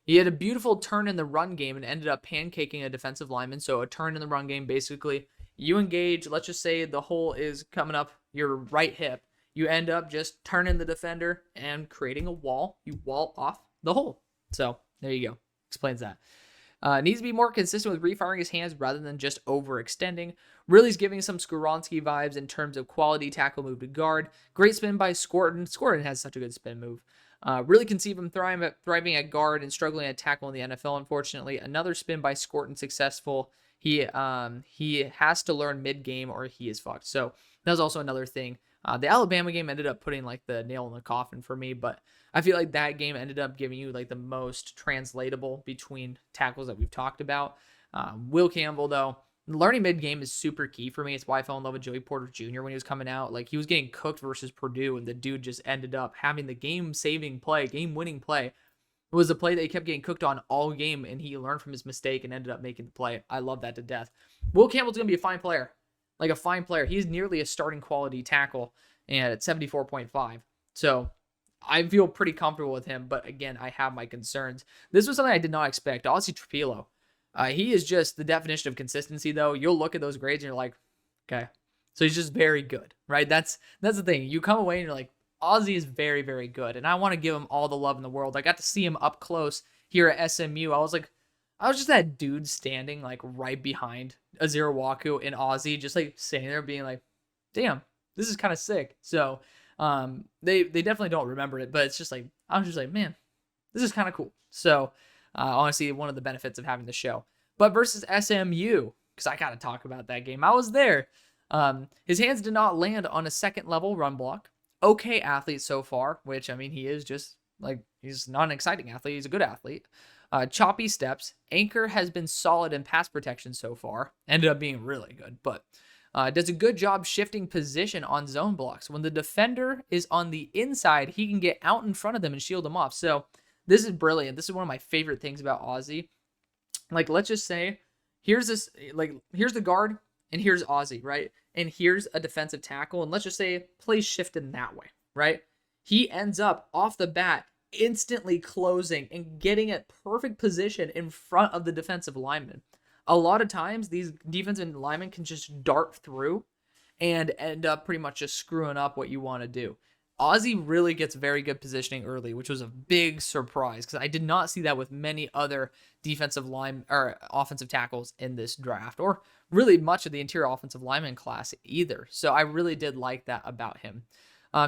He had a beautiful turn in the run game and ended up pancaking a defensive lineman. So a turn in the run game, basically, you engage, let's just say the hole is coming up your right hip. You end up just turning the defender and creating a wall. You wall off the hole. So there you go. Explains that. Needs to be more consistent with refiring his hands rather than just overextending. Really is giving some Skoronski vibes in terms of quality tackle move to guard. Great spin by Skorton. Skorton has such a good spin move. Really can see him thriving at guard and struggling at tackle in the NFL, unfortunately. Another spin by Skorton successful. He has to learn mid-game or he is fucked. So that was also another thing. The Alabama game ended up putting like the nail in the coffin for me, but I feel like that game ended up giving you like the most translatable between tackles that we've talked about. Will Campbell, though, learning mid-game is super key for me. It's why I fell in love with Joey Porter Jr. when he was coming out. Like, he was getting cooked versus Purdue, and the dude just ended up having the game-saving play, game-winning play. It was a play that he kept getting cooked on all game, and he learned from his mistake and ended up making the play. I love that to death. Will Campbell's going to be a fine player. Like a fine player. He's nearly a starting quality tackle and at 74.5. So I feel pretty comfortable with him. But again, I have my concerns. This was something I did not expect. Ozzie Trapilo. He is just the definition of consistency, though. You'll look at those grades and you're like, okay. So he's just very good, right? That's the thing. You come away and you're like, Ozzie is very, very good. And I want to give him all the love in the world. I got to see him up close here at SMU. I was just that dude standing like right behind Azir Waku and Ozzie, just like sitting there being like, damn, this is kind of sick. So they definitely don't remember it, but it's just like, I was just like, man, this is kind of cool. So honestly, one of the benefits of having the show. But versus SMU, because I got to talk about that game. I was there. His hands did not land on a second level run block. Okay athlete so far, which, I mean, he is just like, he's not an exciting athlete. He's a good athlete. Choppy steps. Anchor has been solid in pass protection so far. Ended up being really good, but does a good job shifting position on zone blocks. When the defender is on the inside, he can get out in front of them and shield them off. So this is brilliant. This is one of my favorite things about Ozzie. Like, let's just say, here's the guard, and here's Ozzie, right? And here's a defensive tackle, and let's just say plays shifted in that way, right? He ends up off the bat instantly closing and getting a perfect position in front of the defensive lineman. A lot of times, these defensive linemen can just dart through and end up pretty much just screwing up what you want to do. Ozzy really gets very good positioning early, which was a big surprise because I did not see that with many other defensive line or offensive tackles in this draft, or really much of the interior offensive lineman class either. So I really did like that about him.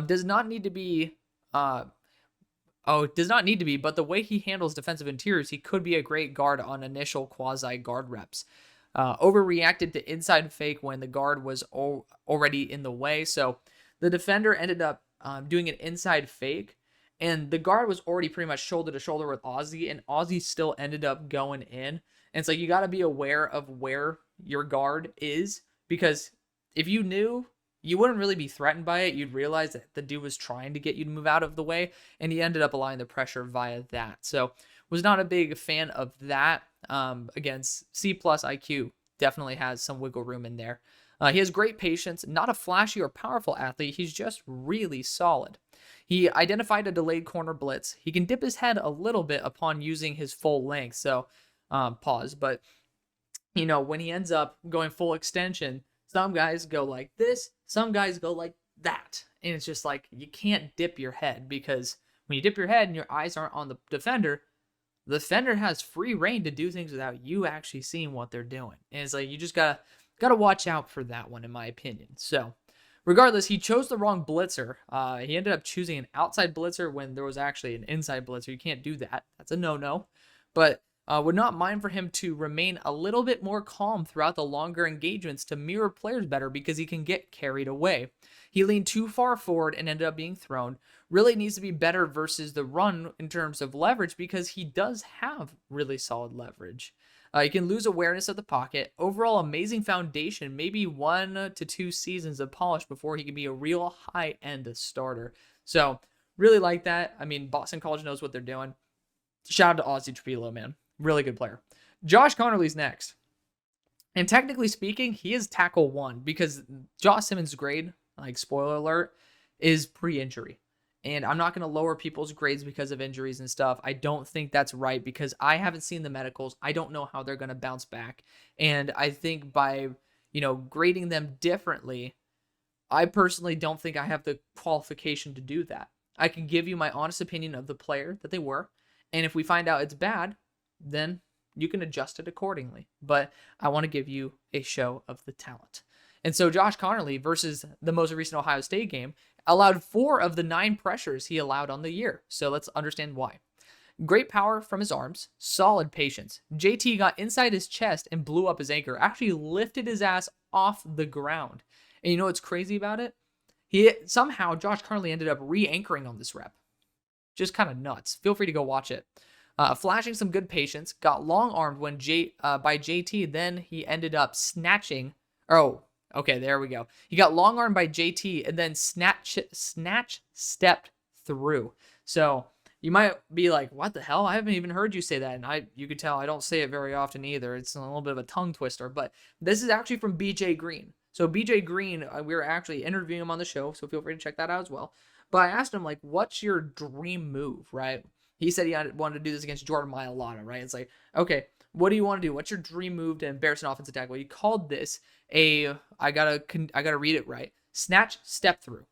Does not need to be. It does not need to be, but the way he handles defensive interiors, he could be a great guard on initial quasi guard reps. Overreacted to inside fake when the guard was already in the way, so the defender ended up doing an inside fake, and the guard was already pretty much shoulder to shoulder with Ozzy, and Ozzy still ended up going in. And it's like, you got to be aware of where your guard is, because if you knew, you wouldn't really be threatened by it. You'd realize that the dude was trying to get you to move out of the way, and he ended up applying the pressure via that. So was not a big fan of that. Again, C+ IQ definitely has some wiggle room in there. He has great patience, not a flashy or powerful athlete. He's just really solid. He identified a delayed corner blitz. He can dip his head a little bit upon using his full length. So, pause. But, when he ends up going full extension, some guys go like this, some guys go like that. And it's just like, you can't dip your head, because when you dip your head and your eyes aren't on the defender has free reign to do things without you actually seeing what they're doing. And it's like, you just gotta watch out for that one, in my opinion. So regardless, he chose the wrong blitzer. He ended up choosing an outside blitzer when there was actually an inside blitzer. You can't do that. That's a no-no. But would not mind for him to remain a little bit more calm throughout the longer engagements to mirror players better, because he can get carried away. He leaned too far forward and ended up being thrown. Really needs to be better versus the run in terms of leverage, because he does have really solid leverage. He can lose awareness of the pocket. Overall, amazing foundation. Maybe 1 to 2 seasons of polish before he can be a real high-end starter. So, really like that. I mean, Boston College knows what they're doing. Shout out to Ozzy Trapilo, man. Really good player. Josh Connerly's next. And technically speaking, he is tackle 1, because Josh Simmons' grade, like spoiler alert, is pre-injury. And I'm not going to lower people's grades because of injuries and stuff. I don't think that's right, because I haven't seen the medicals. I don't know how they're going to bounce back. And I think by, grading them differently, I personally don't think I have the qualification to do that. I can give you my honest opinion of the player that they were. And if we find out it's bad, then you can adjust it accordingly. But I want to give you a show of the talent. And so Josh Connerly versus the most recent Ohio State game allowed 4 of the 9 pressures he allowed on the year. So let's understand why. Great power from his arms, solid patience. JT got inside his chest and blew up his anchor, actually lifted his ass off the ground. And you know what's crazy about it? Somehow Josh Connerly ended up re-anchoring on this rep. Just kind of nuts. Feel free to go watch it. Flashing some good patience, got long-armed when by JT, then he ended up snatching. Oh, okay, there we go. He got long-armed by JT and then snatch stepped through. So you might be like, what the hell? I haven't even heard you say that. And you could tell I don't say it very often either. It's a little bit of a tongue twister, but this is actually from BJ Green. So BJ Green, we were actually interviewing him on the show, so feel free to check that out as well. But I asked him, like, what's your dream move, right? He said he wanted to do this against Jordan Mailata, right? It's like, okay, what do you want to do? What's your dream move to embarrass an offensive tackle? He called this I gotta read it right, snatch step through.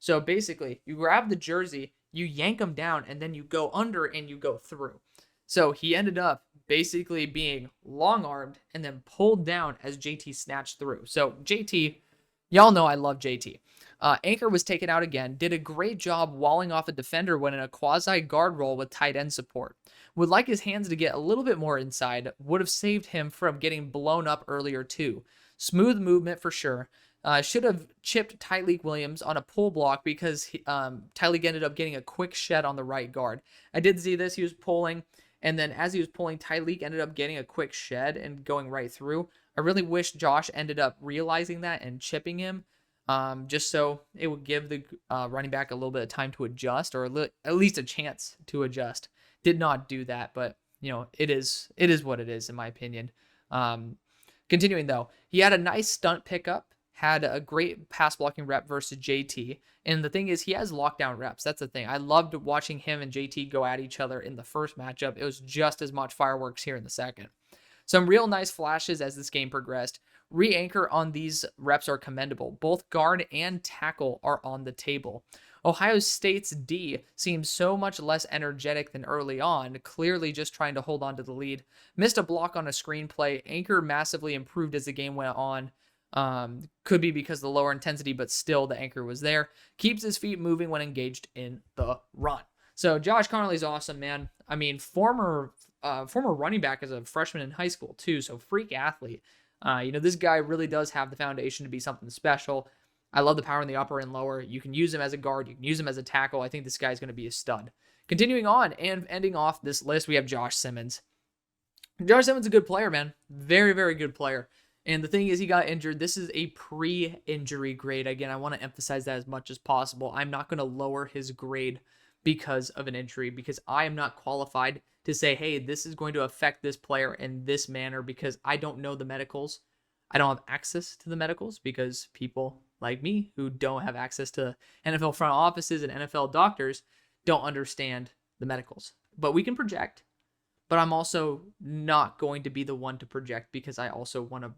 So basically, you grab the jersey, you yank him down, and then you go under and you go through. So he ended up basically being long-armed and then pulled down as JT snatched through. So JT, y'all know I love JT. Anchor was taken out again, did a great job walling off a defender when in a quasi-guard role with tight end support. Would like his hands to get a little bit more inside, would have saved him from getting blown up earlier too. Smooth movement for sure. Should have chipped Tyleik Williams on a pull block, because Tyleik ended up getting a quick shed on the right guard. I did see this, he was pulling, and then as he was pulling, Tyleik ended up getting a quick shed and going right through. I really wish Josh ended up realizing that and chipping him. Just so it would give the running back a little bit of time to adjust, or at least a chance to adjust. Did not do that, but it is what it is, in my opinion. Continuing though, he had a nice stunt pickup, had a great pass blocking rep versus JT. And the thing is, he has lockdown reps. That's the thing. I loved watching him and JT go at each other in the first matchup. It was just as much fireworks here in the second. Some real nice flashes as this game progressed. Re-anchor on these reps are commendable. Both guard and tackle are on the table. Ohio State's D seems so much less energetic than early on, clearly just trying to hold on to the lead. Missed a block on a screenplay. Anchor massively improved as the game went on. Could be because of the lower intensity, but still the anchor was there. Keeps his feet moving when engaged in the run. So Josh Conerly's awesome, man. I mean, former running back as a freshman in high school too, so freak athlete. This guy really does have the foundation to be something special. I love the power in the upper and lower. You can use him as a guard. You can use him as a tackle. I think this guy's going to be a stud. Continuing on and ending off this list, we have Josh Simmons. Josh Simmons is a good player, man. Very, very good player. And the thing is, he got injured. This is a pre-injury grade. Again, I want to emphasize that as much as possible. I'm not going to lower his grade because of an injury, because I am not qualified to say, hey, this is going to affect this player in this manner, because I don't know the medicals. I don't have access to the medicals because people like me who don't have access to NFL front offices and NFL doctors don't understand the medicals. But we can project. But I'm also not going to be the one to project, because I also want to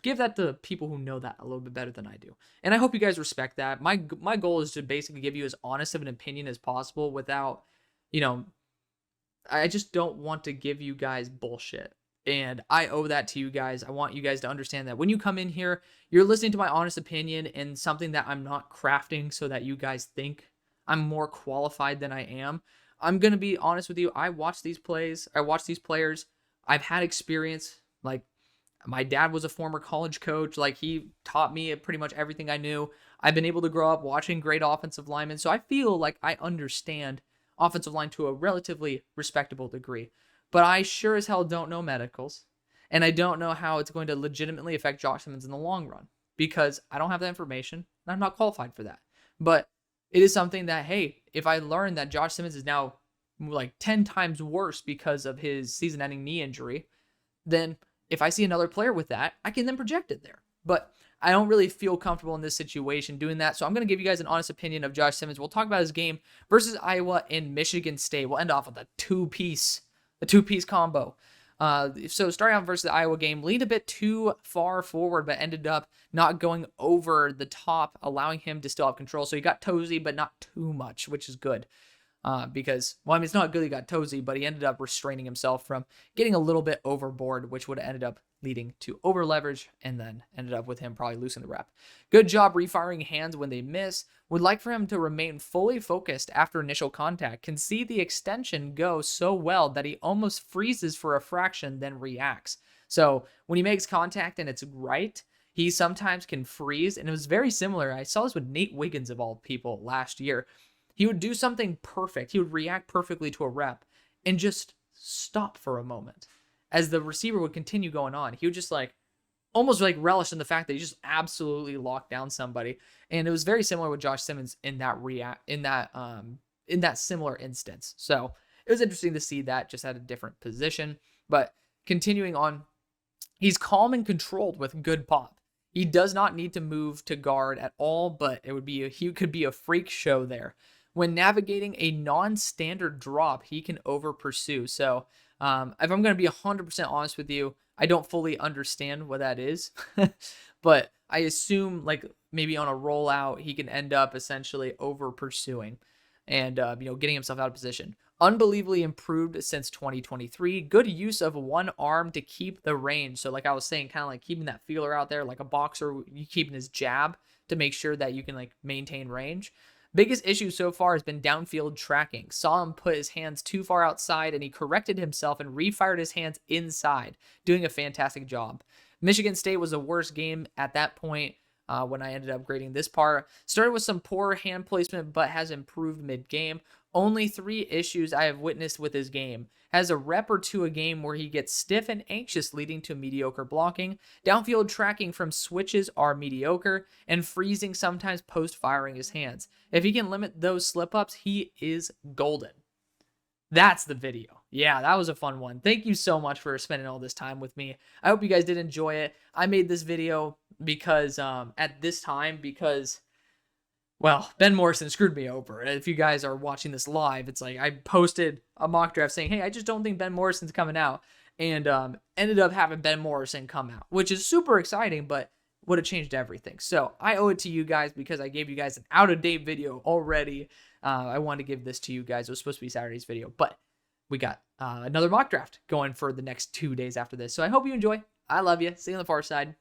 give that to people who know that a little bit better than I do. And I hope you guys respect that. My goal is to basically give you as honest of an opinion as possible without, I just don't want to give you guys bullshit. And I owe that to you guys. I want you guys to understand that when you come in here, you're listening to my honest opinion and something that I'm not crafting so that you guys think I'm more qualified than I am. I'm going to be honest with you. I watch these plays. I watch these players. I've had experience. Like, my dad was a former college coach. Like, he taught me pretty much everything I knew. I've been able to grow up watching great offensive linemen. So I feel like I understand offensive line to a relatively respectable degree. But I sure as hell don't know medicals. And I don't know how it's going to legitimately affect Josh Simmons in the long run, because I don't have that information and I'm not qualified for that. But it is something that, hey, if I learn that Josh Simmons is now like 10 times worse because of his season-ending knee injury, then if I see another player with that, I can then project it there. But I don't really feel comfortable in this situation doing that. So I'm going to give you guys an honest opinion of Josh Simmons. We'll talk about his game versus Iowa and Michigan State. We'll end off with a two-piece combo. So starting out versus the Iowa game, leaned a bit too far forward, but ended up not going over the top, allowing him to still have control. So he got toesy, but not too much, which is good. Because, well, I mean, it's not good he got toesy, but he ended up restraining himself from getting a little bit overboard, which would have ended up leading to over leverage, and then ended up with him probably losing the rep. Good job refiring hands when they miss. Would like for him to remain fully focused after initial contact. Can see the extension go so well that he almost freezes for a fraction, then reacts. So when he makes contact and it's right, he sometimes can freeze. And it was very similar. I saw this with Nate Wiggins of all people last year. He would do something perfect. He would react perfectly to a rep and just stop for a moment. As the receiver would continue going on, he would just almost relish in the fact that he just absolutely locked down somebody. And it was very similar with Josh Simmons in that similar instance. So it was interesting to see that just at a different position. But continuing on, he's calm and controlled with good pop. He does not need to move to guard at all, but he could be a freak show there. When navigating a non-standard drop, he can over pursue. So if I'm going to be 100% honest with you, I don't fully understand what that is, but I assume maybe on a rollout, he can end up essentially over pursuing and, getting himself out of position. Unbelievably improved since 2023. Good use of one arm to keep the range. So like I was saying, kind of keeping that feeler out there, like a boxer, you keeping his jab to make sure that you can maintain range. Biggest issue so far has been downfield tracking. Saw him put his hands too far outside, and he corrected himself and refired his hands inside, doing a fantastic job. Michigan State was the worst game at that point when I ended up grading this part. Started with some poor hand placement, but has improved mid-game. Only 3 issues I have witnessed with his game. Has a rep or two a game where he gets stiff and anxious, leading to mediocre blocking. Downfield tracking from switches are mediocre, and freezing sometimes post-firing his hands. If he can limit those slip-ups, he is golden. That's the video. Yeah, that was a fun one. Thank you so much for spending all this time with me. I hope you guys did enjoy it. I made this video because at this time, because, well, Ben Morrison screwed me over. If you guys are watching this live, it's like I posted a mock draft saying, hey, I just don't think Ben Morrison's coming out, and ended up having Ben Morrison come out, which is super exciting, but would have changed everything. So I owe it to you guys because I gave you guys an out-of-date video already. I wanted to give this to you guys. It was supposed to be Saturday's video, but we got another mock draft going for the next 2 days after this. So I hope you enjoy. I love you. See you on the far side.